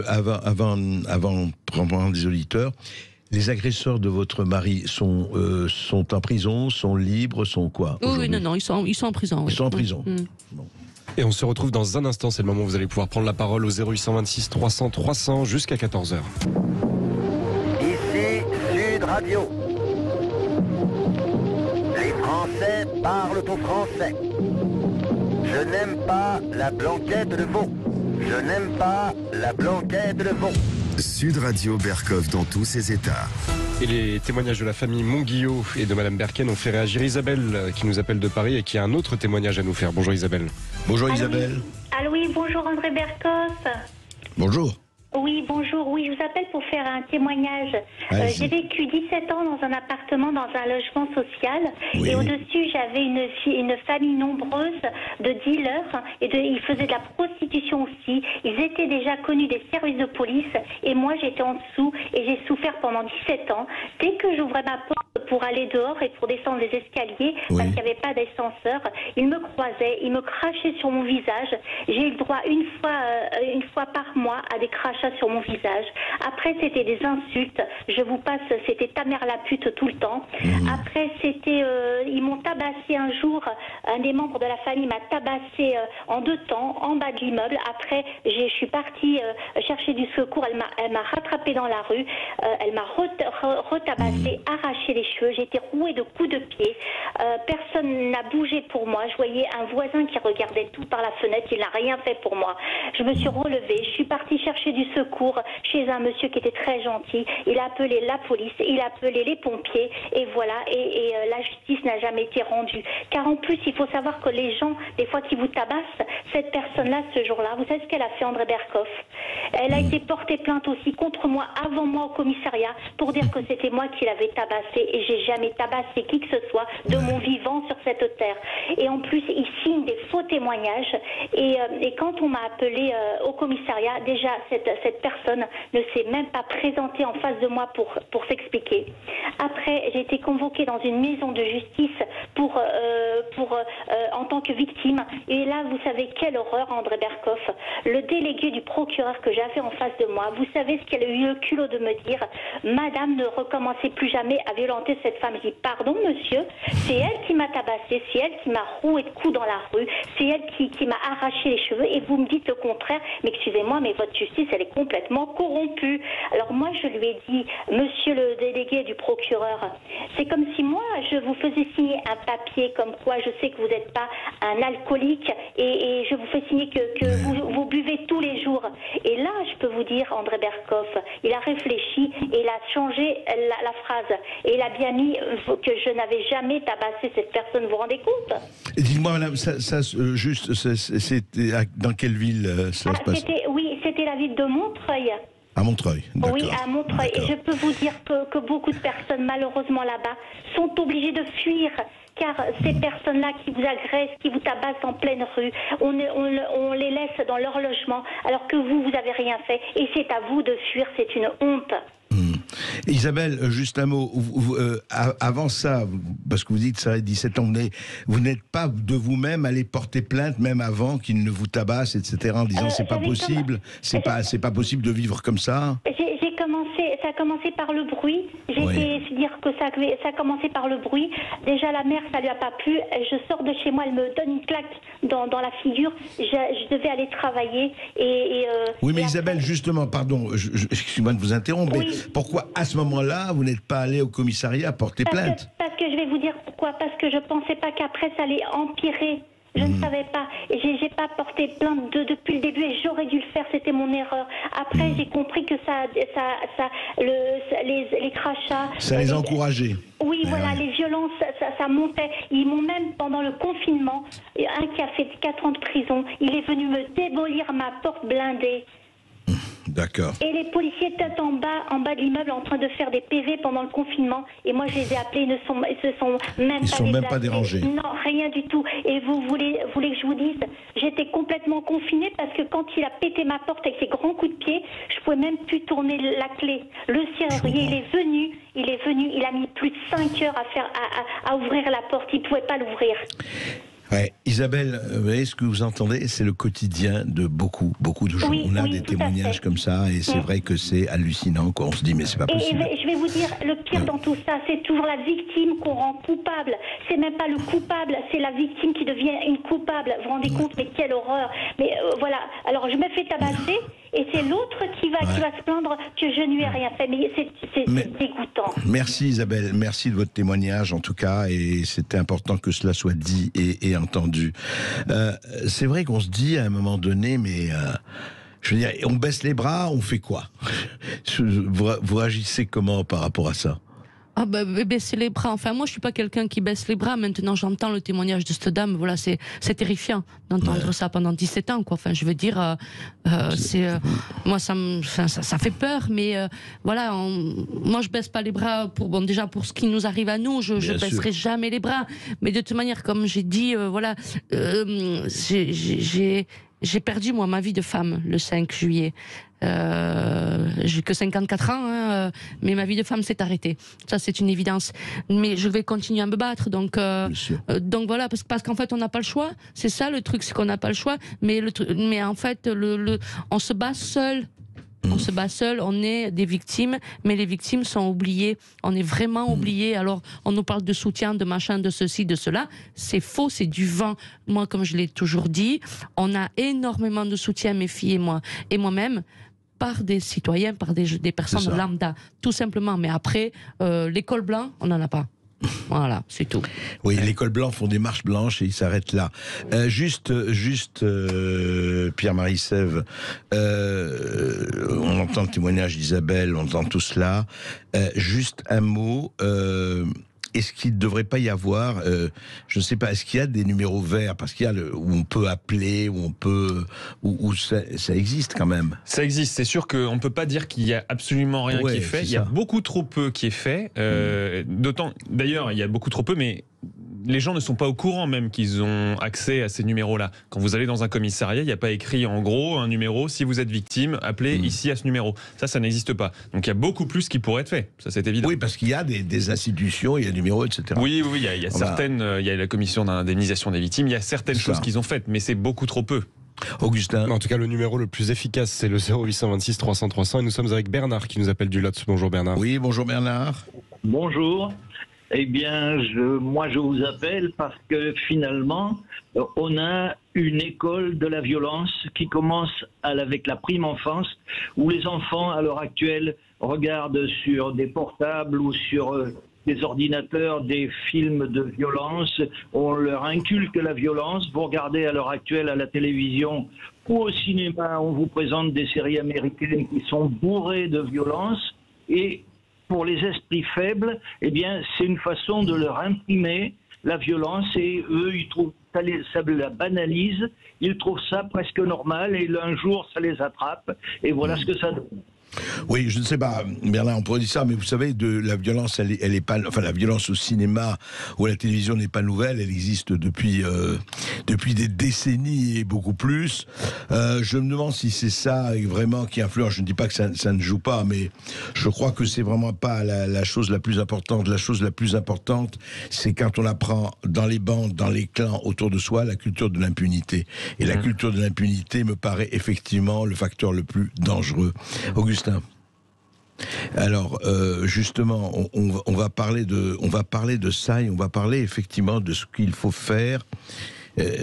avant de prendre des auditeurs. Les agresseurs de votre mari sont en prison, sont libres, sont quoi? Oui, non, ils sont en prison. Ils sont en prison. Bon. Et on se retrouve dans un instant, c'est le moment où vous allez pouvoir prendre la parole au 0826 300 300 jusqu'à 14h. Ici Sud Radio. Les Français parlent au français. Je n'aime pas la blanquette de veau. Je n'aime pas la blanquette de veau. Sud Radio Berkov dans tous ses états. Et les témoignages de la famille Monguillot et de Madame Berken ont fait réagir Isabelle qui nous appelle de Paris et qui a un autre témoignage à nous faire. Bonjour Isabelle. Bonjour Isabelle. Allô, oui, bonjour André Berkov. Bonjour. Oui, bonjour. Oui, je vous appelle pour faire un témoignage. J'ai vécu 17 ans dans un appartement, dans un logement social. Oui. Et au-dessus, j'avais une famille nombreuse de dealers. Ils faisaient de la prostitution aussi. Ils étaient déjà connus des services de police. Et moi, j'étais en dessous et j'ai souffert pendant 17 ans. Dès que j'ouvrais ma porte pour aller dehors et pour descendre les escaliers, parce qu'il n'y avait pas d'ascenseur, ils me croisaient, ils me crachaient sur mon visage. J'ai eu le droit une fois par mois à des crachats sur mon visage. Après, c'était des insultes. Je vous passe, c'était ta mère la pute tout le temps. Après, c'était, ils m'ont tabassé un jour. Un des membres de la famille m'a tabassé en 2 temps, en bas de l'immeuble. Après, je suis partie chercher du secours. Elle m'a rattrapée dans la rue. Elle m'a retabassé, arraché les cheveux. J'ai été rouée de coups de pied. Personne n'a bougé pour moi. Je voyais un voisin qui regardait tout par la fenêtre. Il n'a rien fait pour moi. Je me suis relevée. Je suis partie chercher du secours chez un monsieur qui était très gentil. Il a appelé la police, il a appelé les pompiers et voilà. Et la justice n'a jamais été rendue. Car en plus, il faut savoir que les gens, des fois qui vous tabassent, cette personne-là, ce jour-là, vous savez ce qu'elle a fait, André Berkov? Elle a été portée plainte aussi contre moi, avant moi au commissariat, pour dire que c'était moi qui l'avais tabassé. Et j'ai jamais tabassé qui que ce soit de mon vivant sur cette terre. Et en plus, il signe des faux témoignages. Et quand on m'a appelé au commissariat, déjà, cette personne ne s'est même pas présentée en face de moi pour s'expliquer. Après, j'ai été convoquée dans une maison de justice en tant que victime. Et là, vous savez quelle horreur, André Berkov. Le délégué du procureur que j'avais en face de moi, vous savez ce qu'elle a eu le culot de me dire? Madame, ne recommencez plus jamais à violenter cette femme. Je dis, pardon, monsieur, c'est elle qui m'a tabassé, c'est elle qui m'a roué de coups dans la rue, c'est elle qui m'a arraché les cheveux, et vous me dites le contraire. Mais excusez-moi, mais votre justice, elle est complètement corrompue. Alors moi, je lui ai dit, monsieur le délégué du procureur, c'est comme si moi, je vous faisais signer un papier comme quoi je sais que vous n'êtes pas un alcoolique et je vous fais signer que vous buvez tous les jours. Et là, je peux vous dire, André Berkov, il a réfléchi et il a changé la phrase. Et il a bien mis que je n'avais jamais tabassé cette personne. Vous vous rendez compte? Dites-moi, madame, c'était dans quelle ville ça se passe? Oui, c'était la ville de Montreuil. À Montreuil, d'accord. Oui, à Montreuil. Et je peux vous dire que beaucoup de personnes, malheureusement là-bas, sont obligées de fuir. Car ces personnes-là qui vous agressent, qui vous tabassent en pleine rue, on les laisse dans leur logement, alors que vous n'avez rien fait. Et c'est à vous de fuir, c'est une honte. Isabelle, juste un mot. Avant ça, parce que vous dites ça a 17 ans, vous n'êtes pas de vous-même allé porter plainte, même avant qu'il ne vous tabasse, etc., en disant c'est pas possible, c'est pas possible de vivre comme ça. Ça a commencé par le bruit. J'ai été dire que ça a commencé par le bruit. Déjà, la mère, ça lui a pas plu. Je sors de chez moi, elle me donne une claque dans la figure. Je devais aller travailler. Oui, mais Isabelle, justement, pardon, excusez-moi de vous interrompre, mais pourquoi à ce moment-là, vous n'êtes pas allé au commissariat porter plainte? Parce que je vais vous dire pourquoi. Parce que je pensais pas qu'après, ça allait empirer. Je ne savais pas. J'ai pas porté plainte depuis le début et j'aurais dû le faire. C'était mon erreur. Après, j'ai compris que les crachats. Ça les encourageait. Oui, voilà, les violences, ça montait. Ils m'ont même, pendant le confinement, un qui a fait 4 ans de prison, il est venu me démolir ma porte blindée. D'accord. Et les policiers étaient en bas de l'immeuble en train de faire des PV pendant le confinement. Et moi, je les ai appelés, ils se sont même pas dérangés. Non, rien du tout. Et vous voulez que je vous dise, j'étais complètement confinée parce que quand il a pété ma porte avec ses grands coups de pied, je pouvais même plus tourner la clé. Le serrurier, il est venu, il a mis plus de 5 heures à ouvrir la porte. Il ne pouvait pas l'ouvrir. Ouais. Isabelle, vous voyez ce que vous entendez, c'est le quotidien de beaucoup de gens. On a des témoignages comme ça et c'est vrai que c'est hallucinant. On se dit mais c'est pas possible. Et je vais vous dire, le pire dans tout ça, c'est toujours la victime qu'on rend coupable. C'est même pas le coupable, c'est la victime qui devient une coupable. Vous vous rendez compte, mais quelle horreur. Mais voilà, alors je me fais tabasser et c'est l'autre qui va se plaindre que je ne lui ai rien fait. Mais c'est dégoûtant. Merci Isabelle, merci de votre témoignage en tout cas, et c'était important que cela soit dit et entendu. C'est vrai qu'on se dit à un moment donné, mais je veux dire, on baisse les bras, on fait quoi? Vous réagissez comment par rapport à ça? Ah bah, baisser les bras. Enfin, moi, je suis pas quelqu'un qui baisse les bras. Maintenant, j'entends le témoignage de cette dame. Voilà, c'est terrifiant d'entendre ça pendant 17 ans, quoi. Enfin, je veux dire, moi, ça fait peur, mais voilà, moi, je baisse pas les bras déjà pour ce qui nous arrive à nous. Je baisserai jamais les bras. Mais de toute manière, comme j'ai dit, voilà, j'ai perdu, moi, ma vie de femme le 5 juillet. J'ai que 54 ans, mais ma vie de femme s'est arrêtée. Ça, c'est une évidence. Mais je vais continuer à me battre. Donc voilà, parce qu'en fait, on n'a pas le choix. C'est ça le truc, c'est qu'on n'a pas le choix. Mais en fait, on se bat seul. On se bat seul, on est des victimes, mais les victimes sont oubliées. On est vraiment oubliés. Alors, on nous parle de soutien, de machin, de ceci, de cela. C'est faux, c'est du vent. Moi, comme je l'ai toujours dit, on a énormément de soutien, mes filles et moi-même, par des citoyens, par des personnes lambda, tout simplement. Mais après, l'école blanc, on n'en a pas. Voilà, c'est tout. Oui, les cols blancs font des marches blanches et ils s'arrêtent là. Juste Pierre-Marie Sève, on entend le témoignage d'Isabelle, on entend tout cela. Juste un mot, est-ce qu'il ne devrait pas y avoir, je ne sais pas, est-ce qu'il y a des numéros verts? Parce qu'il y a où on peut appeler, où ça existe quand même. Ça existe, c'est sûr qu'on ne peut pas dire qu'il y a absolument rien qui est fait. Il y a beaucoup trop peu qui est fait. D'ailleurs, il y a beaucoup trop peu, mais les gens ne sont pas au courant même qu'ils ont accès à ces numéros-là. Quand vous allez dans un commissariat, il n'y a pas écrit en gros un numéro, si vous êtes victime, appelez ici à ce numéro. Ça n'existe pas. Donc il y a beaucoup plus qui pourrait être fait, ça c'est évident. Oui, parce qu'il y a des institutions, il y a des numéros, etc. Oui, il y a certaines, il y a la commission d'indemnisation des victimes, il y a certaines choses qu'ils ont faites, mais c'est beaucoup trop peu. Augustin. En tout cas, le numéro le plus efficace, c'est le 0826 300 300. Et nous sommes avec Bernard qui nous appelle du Lot. Bonjour Bernard. Oui, bonjour Bernard. Bonjour. Eh bien, moi je vous appelle parce que finalement, on a une école de la violence qui commence avec la prime enfance, où les enfants à l'heure actuelle regardent sur des portables ou sur des ordinateurs des films de violence. On leur inculque la violence. Vous regardez à l'heure actuelle à la télévision ou au cinéma, on vous présente des séries américaines qui sont bourrées de violence. Et pour les esprits faibles, eh bien, c'est une façon de leur imprimer la violence, et eux, ils trouvent ça la banalise, ils trouvent ça presque normal, et un jour, ça les attrape, et voilà ce que ça donne. Oui, je ne sais pas, Bernard, on pourrait dire ça, mais vous savez, la violence, elle est pas, enfin, la violence au cinéma ou à la télévision n'est pas nouvelle, elle existe depuis des décennies et beaucoup plus. Je me demande si c'est ça vraiment qui influence. Je ne dis pas que ça ne joue pas, mais je crois que c'est vraiment pas la chose la plus importante. La chose la plus importante, c'est quand on apprend dans les bandes, dans les clans autour de soi, la culture de l'impunité. Et la culture de l'impunité me paraît effectivement le facteur le plus dangereux. Augustin. Alors justement, on va parler de ça, et on va parler effectivement de ce qu'il faut faire.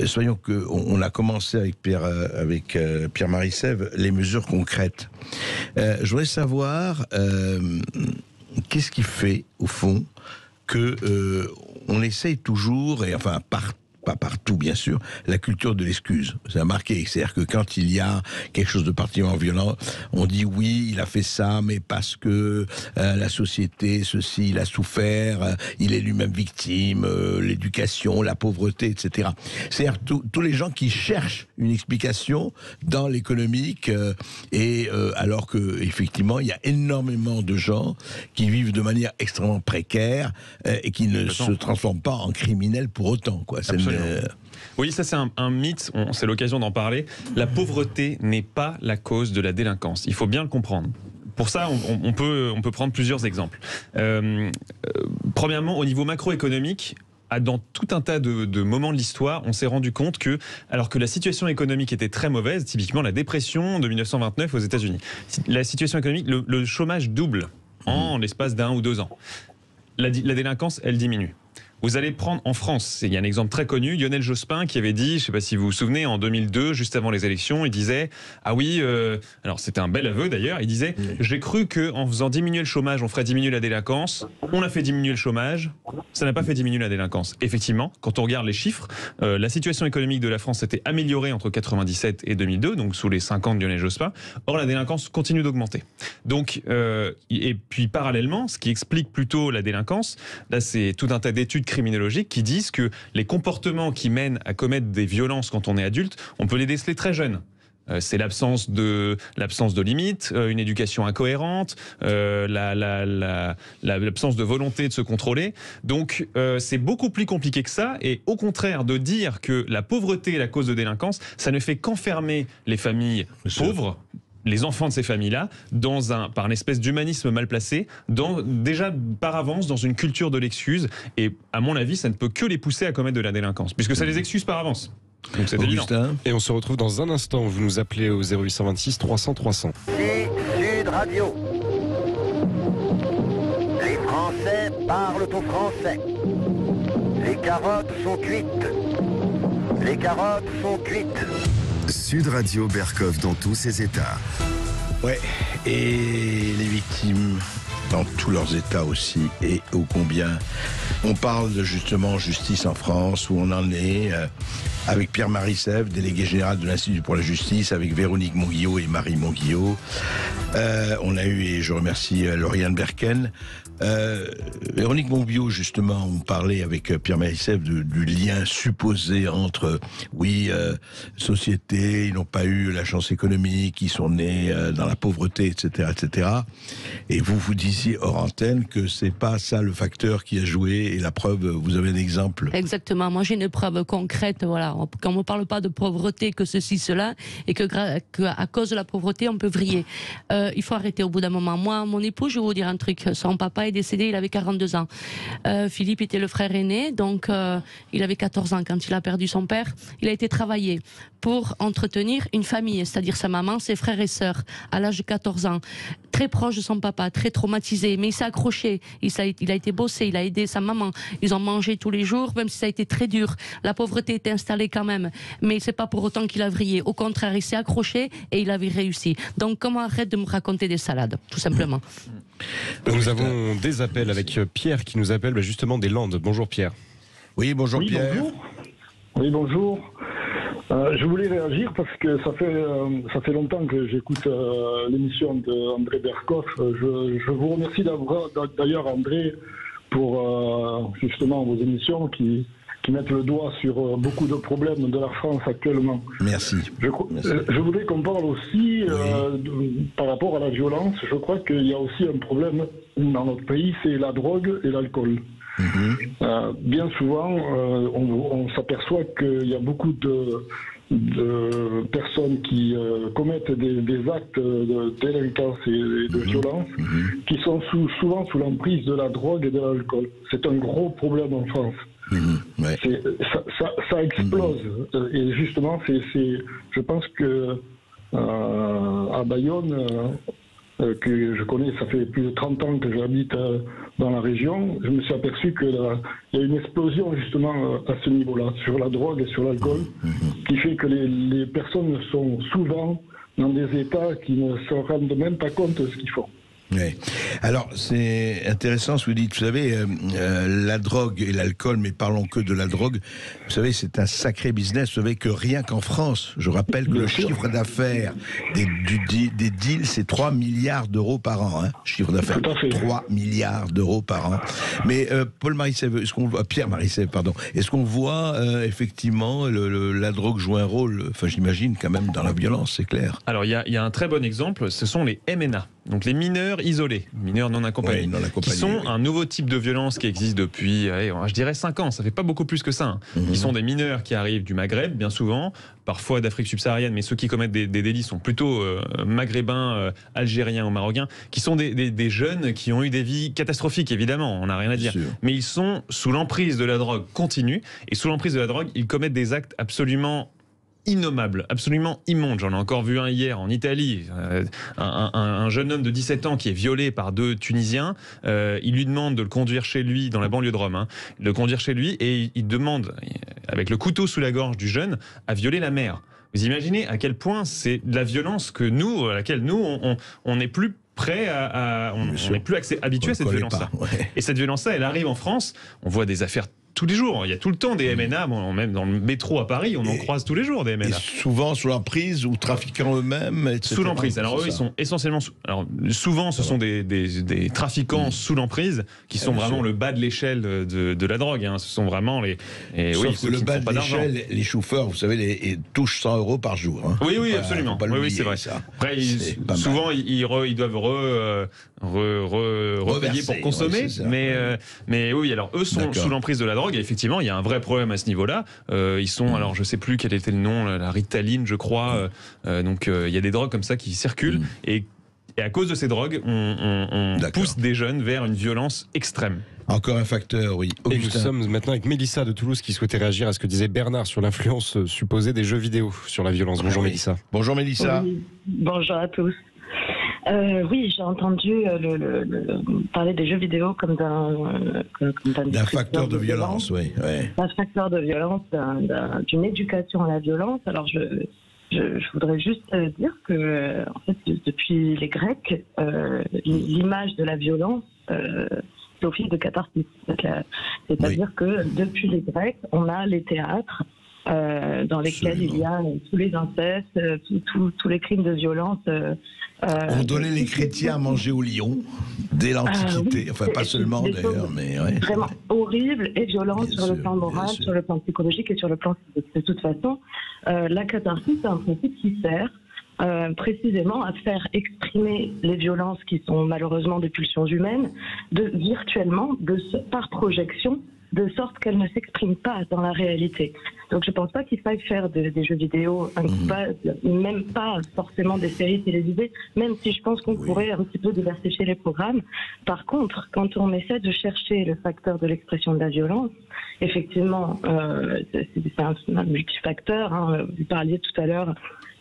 Soyons que on a commencé avec Pierre-Marie Sève les mesures concrètes. Je voudrais savoir qu'est-ce qui fait au fond que on essaye toujours, et enfin pas partout bien sûr, la culture de l'excuse. Ça a marqué, c'est-à-dire que quand il y a quelque chose de particulièrement violent, on dit oui, il a fait ça, mais parce que la société, ceci, il a souffert, il est lui-même victime, l'éducation, la pauvreté, etc. C'est-à-dire tous les gens qui cherchent une explication dans l'économique, alors que effectivement, il y a énormément de gens qui vivent de manière extrêmement précaire et qui ne se transforment pas en criminels pour autant, quoi. Oui, ça c'est un mythe, c'est l'occasion d'en parler. La pauvreté n'est pas la cause de la délinquance. Il faut bien le comprendre. Pour ça, on peut prendre plusieurs exemples. Premièrement, au niveau macroéconomique, dans tout un tas de moments de l'histoire, on s'est rendu compte que, alors que la situation économique était très mauvaise, typiquement la dépression de 1929 aux États-Unis, la situation économique, le chômage double en l'espace d'1 ou 2 ans. La délinquance, elle diminue. Vous allez prendre en France, il y a un exemple très connu, Lionel Jospin qui avait dit, je ne sais pas si vous vous souvenez, en 2002, juste avant les élections, il disait, ah oui, alors c'était un bel aveu d'ailleurs, il disait, j'ai cru qu'en faisant diminuer le chômage, on ferait diminuer la délinquance, on a fait diminuer le chômage, ça n'a pas fait diminuer la délinquance. Effectivement, quand on regarde les chiffres, la situation économique de la France s'était améliorée entre 1997 et 2002, donc sous les 5 ans de Lionel Jospin, or la délinquance continue d'augmenter. Donc, et puis parallèlement, ce qui explique plutôt la délinquance, là c'est tout un tas d'études criminologiques qui disent que les comportements qui mènent à commettre des violences quand on est adulte, on peut les déceler très jeune. C'est l'absence de limites, une éducation incohérente, l'absence de volonté de se contrôler. Donc c'est beaucoup plus compliqué que ça. Et au contraire, de dire que la pauvreté est la cause de délinquance, ça ne fait qu'enfermer les familles pauvres, les enfants de ces familles-là, par une espèce d'humanisme mal placé, déjà par avance dans une culture de l'excuse. Et à mon avis, ça ne peut que les pousser à commettre de la délinquance, puisque ça les excuse par avance. Donc c'est évident. Et on se retrouve dans un instant. Vous nous appelez au 0826 300 300. C'est Sud Radio. Les Français parlent au français. Les carottes sont cuites. Les carottes sont cuites. Sud Radio Berkov dans tous ses états. Ouais, et les victimes dans tous leurs états aussi, et ô combien. On parle de justement justice en France, où on en est, avec Pierre-Marie Sèvres, délégué général de l'Institut pour la justice, avec Véronique Monguillot et Marie Monguillot. On a eu, et je remercie Lauriane Berken. Véronique Monguillot, justement, on parlait avec Pierre-Marie Sèvres du lien supposé entre, société, ils n'ont pas eu la chance économique, ils sont nés dans la pauvreté, etc., etc. Et vous disiez hors antenne que c'est pas ça le facteur qui a joué, et la preuve, vous avez un exemple. Exactement, moi j'ai une preuve concrète, voilà. Quand on ne parle pas de pauvreté, que ceci, cela, et que à cause de la pauvreté, on peut vriller. Il faut arrêter au bout d'un moment. Moi, mon époux, je vais vous dire un truc, son papa est décédé, il avait 42 ans. Philippe était le frère aîné, donc il avait 14 ans quand il a perdu son père. Il a été travailler pour entretenir une famille, c'est-à-dire sa maman, ses frères et sœurs, à l'âge de 14 ans. Très proche de son papa, très traumatisé, mais il s'est accroché, il a été bossé, il a aidé sa maman, ils ont mangé tous les jours, même si ça a été très dur. La pauvreté était installée quand même, mais c'est pas pour autant qu'il a vrillé. Au contraire, il s'est accroché et il avait réussi. Donc comment arrête de me raconter des salades, tout simplement. Nous avons des appels avec Pierre qui nous appelle justement des Landes. Bonjour Pierre. Oui, bonjour Pierre. Bonjour. Oui, bonjour. Je voulais réagir parce que ça fait longtemps que j'écoute l'émission d'André Berkov. Je vous remercie d'ailleurs André pour justement vos émissions qui mettent le doigt sur beaucoup de problèmes de la France actuellement. Merci. Je voudrais qu'on parle aussi par rapport à la violence. Je crois qu'il y a aussi un problème dans notre pays, c'est la drogue et l'alcool. Bien souvent, on s'aperçoit qu'il y a beaucoup de personnes qui commettent des actes de délinquance et de violence qui sont souvent sous l'emprise de la drogue et de l'alcool. C'est un gros problème en France. Ça explose. Et justement, je pense que à Bayonne, que je connais, ça fait plus de 30 ans que j'habite dans la région, je me suis aperçu qu'il y a une explosion justement à ce niveau-là, sur la drogue et sur l'alcool, qui fait que les personnes sont souvent dans des états qui ne se rendent même pas compte de ce qu'ils font. Oui. Alors, c'est intéressant ce que vous dites. Vous savez, la drogue et l'alcool, mais parlons que de la drogue, vous savez, c'est un sacré business. Vous savez que rien qu'en France, je rappelle que le chiffre d'affaires des deals, c'est 3 milliards d'euros par an. Chiffre d'affaires, 3 milliards d'euros par an. Mais Paul Marissev, Pierre Marissev, pardon, est-ce qu'on voit effectivement la drogue jouer un rôle, enfin j'imagine quand même, dans la violence, c'est clair. Alors, il y a un très bon exemple, ce sont les MNA. Donc les mineurs isolés, mineurs non accompagnés, qui sont un nouveau type de violence qui existe depuis, je dirais 5 ans, ça fait pas beaucoup plus que ça. Ils sont des mineurs qui arrivent du Maghreb, bien souvent, parfois d'Afrique subsaharienne, mais ceux qui commettent des délits sont plutôt maghrébins, algériens ou marocains, qui sont des jeunes qui ont eu des vies catastrophiques, évidemment, on n'a rien à dire. Mais ils sont sous l'emprise de la drogue continue, et sous l'emprise de la drogue, ils commettent des actes absolument innommable, absolument immonde. J'en ai encore vu un hier en Italie, un jeune homme de 17 ans qui est violé par 2 Tunisiens. Il lui demande de le conduire chez lui, dans la banlieue de Rome, de le conduire chez lui, et il demande, avec le couteau sous la gorge du jeune, à violer la mère. Vous imaginez à quel point c'est de la violence à laquelle nous, on n'est plus prêt on n'est plus habitué à cette violence-là. Et cette violence-là, elle arrive en France. On voit des affaires tous les jours, il y a tout le temps des MNA, même dans le métro à Paris, on en croise tous les jours des MNA. Et souvent sous l'emprise ou trafiquants eux-mêmes, etc. Sous l'emprise. Alors eux, ils sont essentiellement... souvent, ce sont des trafiquants sous l'emprise qui sont vraiment le bas de l'échelle de la drogue. Ce sont vraiment les... Sauf que le bas de l'échelle, les chauffeurs, vous savez, touchent 100 € par jour. Oui, absolument. Oui, c'est vrai. Ça. Après, souvent, ils doivent repayer pour consommer. Mais oui, alors eux sont sous l'emprise de la drogue. Et effectivement, il y a un vrai problème à ce niveau-là. Ils sont, alors je sais plus quel était le nom, la Ritaline, je crois. Donc il y a des drogues comme ça qui circulent. Et à cause de ces drogues, on pousse des jeunes vers une violence extrême. Encore un facteur, oui. Et nous sommes maintenant avec Mélissa de Toulouse qui souhaitait réagir à ce que disait Bernard sur l'influence supposée des jeux vidéo sur la violence. Bonjour Mélissa. Bonjour Mélissa. Oui. Bonjour à tous. Oui, j'ai entendu parler des jeux vidéo comme d'un facteur de violence, oui. Un facteur de violence, d'une éducation à la violence. Alors, je voudrais juste dire que, en fait, depuis les Grecs, l'image de la violence c'est au fil de catharsis. C'est-à-dire que depuis les Grecs, on a les théâtres dans lesquels il y a tous les incestes, tous les crimes de violence. On donnait les chrétiens à manger au lion dès l'Antiquité, enfin pas seulement d'ailleurs, mais vraiment horrible et violent sur le plan moral, sur le plan psychologique et sur le plan physique. De toute façon, la catharsis, c'est un principe qui sert précisément à faire exprimer les violences qui sont malheureusement des pulsions humaines, virtuellement, par projection, de sorte qu'elles ne s'expriment pas dans la réalité. Donc je ne pense pas qu'il faille faire des jeux vidéo incoupables, même pas forcément des séries télévisées, même si je pense qu'on pourrait un petit peu diversifier les programmes. Par contre, quand on essaie de chercher le facteur de l'expression de la violence, effectivement, c'est un multifacteur. Vous parliez tout à l'heure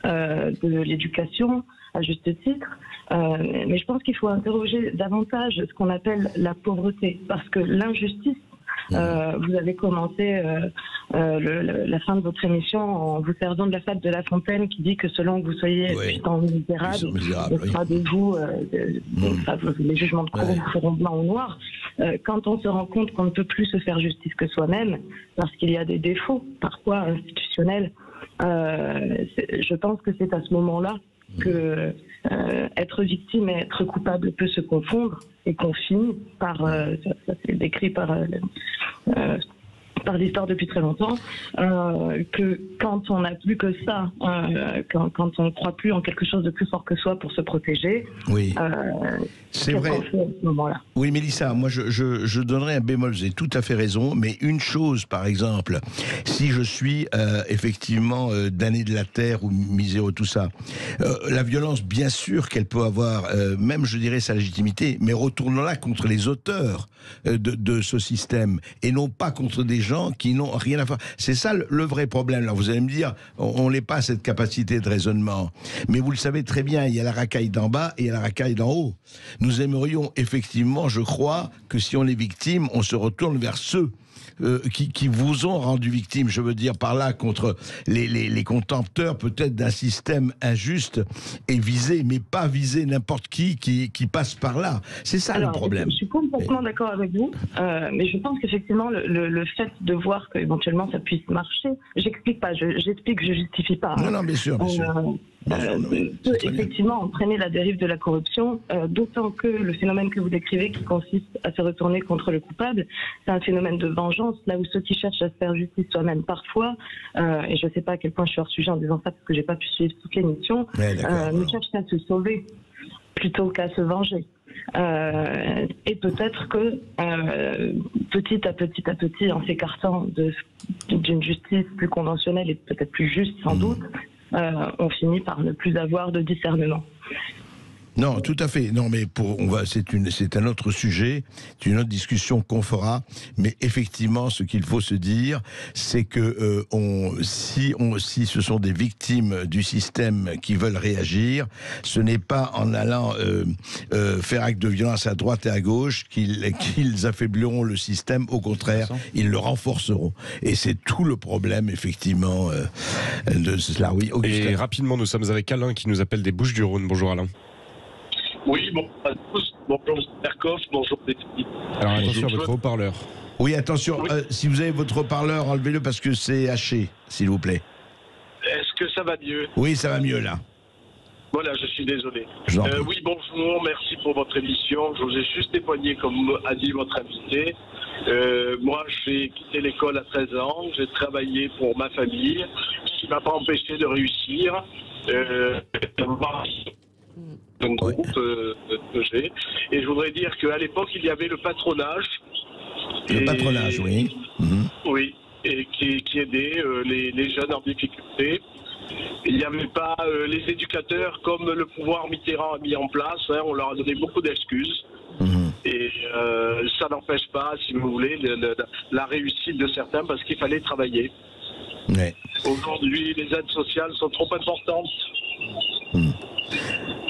de l'éducation, à juste titre, mais je pense qu'il faut interroger davantage ce qu'on appelle la pauvreté, parce que l'injustice, vous avez commencé la fin de votre émission en vous servant de la fable de La Fontaine qui dit que selon que vous soyez misérable, ce sera de vous, les jugements de cour vous feront blanc ou noir. Quand on se rend compte qu'on ne peut plus se faire justice que soi-même, parce qu'il y a des défauts, parfois institutionnels, je pense que c'est à ce moment-là que être victime et être coupable peut se confondre et qu'on finit par, ça c'est décrit par l'histoire depuis très longtemps, que quand on n'a plus que ça, quand on ne croit plus en quelque chose de plus fort que soi pour se protéger, c'est vrai. À ce moment-là. Oui, Mélissa, moi je donnerais un bémol, vous avez tout à fait raison, mais une chose, par exemple, si je suis effectivement damné de la terre ou miséreux, tout ça, la violence, bien sûr qu'elle peut avoir, même je dirais sa légitimité, mais retournons-la contre les auteurs de ce système, et non pas contre des gens qui n'ont rien à faire. C'est ça le vrai problème. Alors vous allez me dire, on n'a pas cette capacité de raisonnement, mais vous le savez très bien, il y a la racaille d'en bas et il y a la racaille d'en haut. Nous aimerions effectivement, je crois, que si on est victime, on se retourne vers ceux qui vous ont rendu victime, je veux dire par là, contre les contempteurs peut-être d'un système injuste et visé, mais pas visé n'importe qui passe par là. C'est ça le problème. Je suis complètement d'accord avec vous, mais je pense qu'effectivement le fait de voir qu'éventuellement ça puisse marcher, j'explique pas, j'explique, je justifie pas. Non, bien sûr. Peut effectivement entraîner la dérive de la corruption, d'autant que le phénomène que vous décrivez, qui consiste à se retourner contre le coupable, c'est un phénomène de vengeance, là où ceux qui cherchent à se faire justice soi-même parfois, et je ne sais pas à quel point je suis hors sujet en disant ça parce que j'ai pas pu suivre toute l'émission, ne cherchent à se sauver plutôt qu'à se venger. Et peut-être que petit à petit, en s'écartant d'une justice plus conventionnelle et peut-être plus juste sans doute, on finit par ne plus avoir de discernement. Non, tout à fait. Non, mais c'est un autre sujet, c'est une autre discussion qu'on fera. Mais effectivement, ce qu'il faut se dire, c'est que si ce sont des victimes du système qui veulent réagir, ce n'est pas en allant faire acte de violence à droite et à gauche qu'ils affaibliront le système. Au contraire, ils le renforceront. Et c'est tout le problème, effectivement, de cela. Oui, Augustin. Et rapidement, nous sommes avec Alain qui nous appelle des Bouches-du-Rhône. Bonjour Alain. Oui, bonjour à tous, bonjour Merkov, bonjour les filles. Alors attention à votre haut-parleur. Oui, attention, oui. Si vous avez votre haut-parleur, enlevez-le parce que c'est haché, s'il vous plaît. Est-ce que ça va mieux? Oui, ça va mieux là. Voilà, je suis désolé. Oui, bonjour, merci pour votre émission. Je vous ai juste témoigné, comme a dit votre invité. Moi, j'ai quitté l'école à 13 ans, j'ai travaillé pour ma famille, ce qui ne m'a pas empêché de réussir. Un groupe que j'ai. Et je voudrais dire qu'à l'époque, il y avait le patronage. Le patronage, oui. Oui, et qui aidait les jeunes en difficulté. Il n'y avait pas les éducateurs comme le pouvoir Mitterrand a mis en place. On leur a donné beaucoup d'excuses. Et ça n'empêche pas, si vous voulez, la réussite de certains parce qu'il fallait travailler. Ouais. Aujourd'hui, les aides sociales sont trop importantes.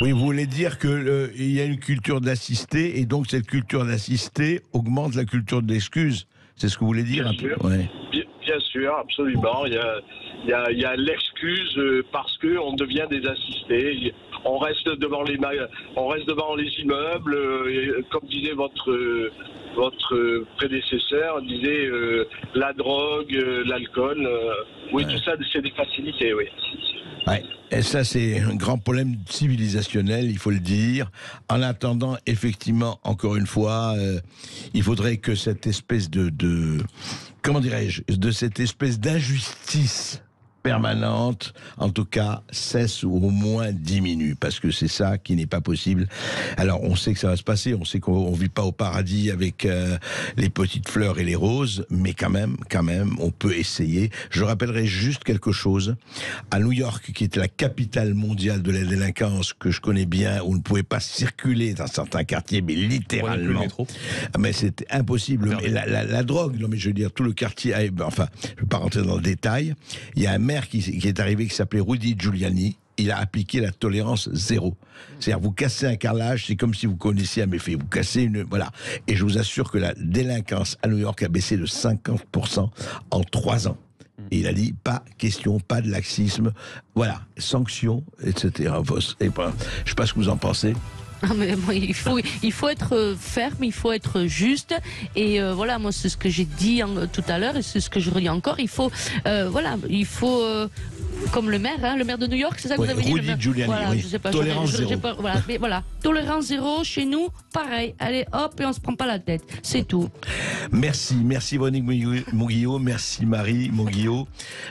Oui, vous voulez dire qu'il y a une culture d'assister et donc cette culture d'assister augmente la culture de l'excuse. C'est ce que vous voulez dire? Bien sûr, bien sûr, absolument. Il y a l'excuse parce qu'on devient des assistés. On reste devant les immeubles, et comme disait votre prédécesseur, disait la drogue, l'alcool. Oui, tout ça, c'est des facilités, oui. Ouais. Et ça, c'est un grand problème civilisationnel, il faut le dire. En attendant, effectivement, encore une fois, il faudrait que cette espèce comment dirais-je, de cette espèce d'injustice permanente, en tout cas, cesse ou au moins diminue, parce que c'est ça qui n'est pas possible. Alors, on sait que ça va se passer, on sait qu'on ne vit pas au paradis avec les petites fleurs et les roses, mais quand même, on peut essayer. Je rappellerai juste quelque chose. À New York, qui est la capitale mondiale de la délinquance, que je connais bien, où on ne pouvait pas circuler dans certains quartiers, mais littéralement. Mais c'était impossible. Mais la drogue, non mais je veux dire, tout le quartier, enfin, je ne vais pas rentrer dans le détail. Il y a un maire qui est arrivé qui s'appelait Rudy Giuliani. Il a appliqué la tolérance zéro. C'est-à-dire, vous cassez un carrelage, c'est comme si vous connaissiez un méfait. Vous cassez voilà. Et je vous assure que la délinquance à New York a baissé de 50% en 3 ans. Et il a dit, pas question, pas de laxisme. Voilà, sanctions, etc. Et ben, je sais pas ce que vous en pensez. Ah mais bon, il faut être ferme, il faut être juste et voilà, moi c'est ce que j'ai dit tout à l'heure et c'est ce que je redis encore, il faut comme le maire de New York, c'est ça que vous avez dit, Rudy Giuliani, voilà, oui. Je sais pas, Tolérance zéro. Voilà, tolérance zéro chez nous, pareil, allez hop et on se prend pas la tête, c'est tout. Merci Véronique Monguillot, merci Marie Monguillot,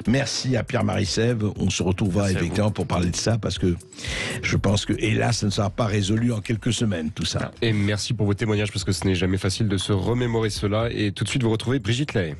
merci à Pierre-Marie Sèvres. On se retrouvera effectivement pour parler de ça parce que je pense que hélas ça ne sera pas résolu en quelques semaines tout ça. Et merci pour vos témoignages parce que ce n'est jamais facile de se remémorer cela et tout de suite vous retrouvez Brigitte Lahaye.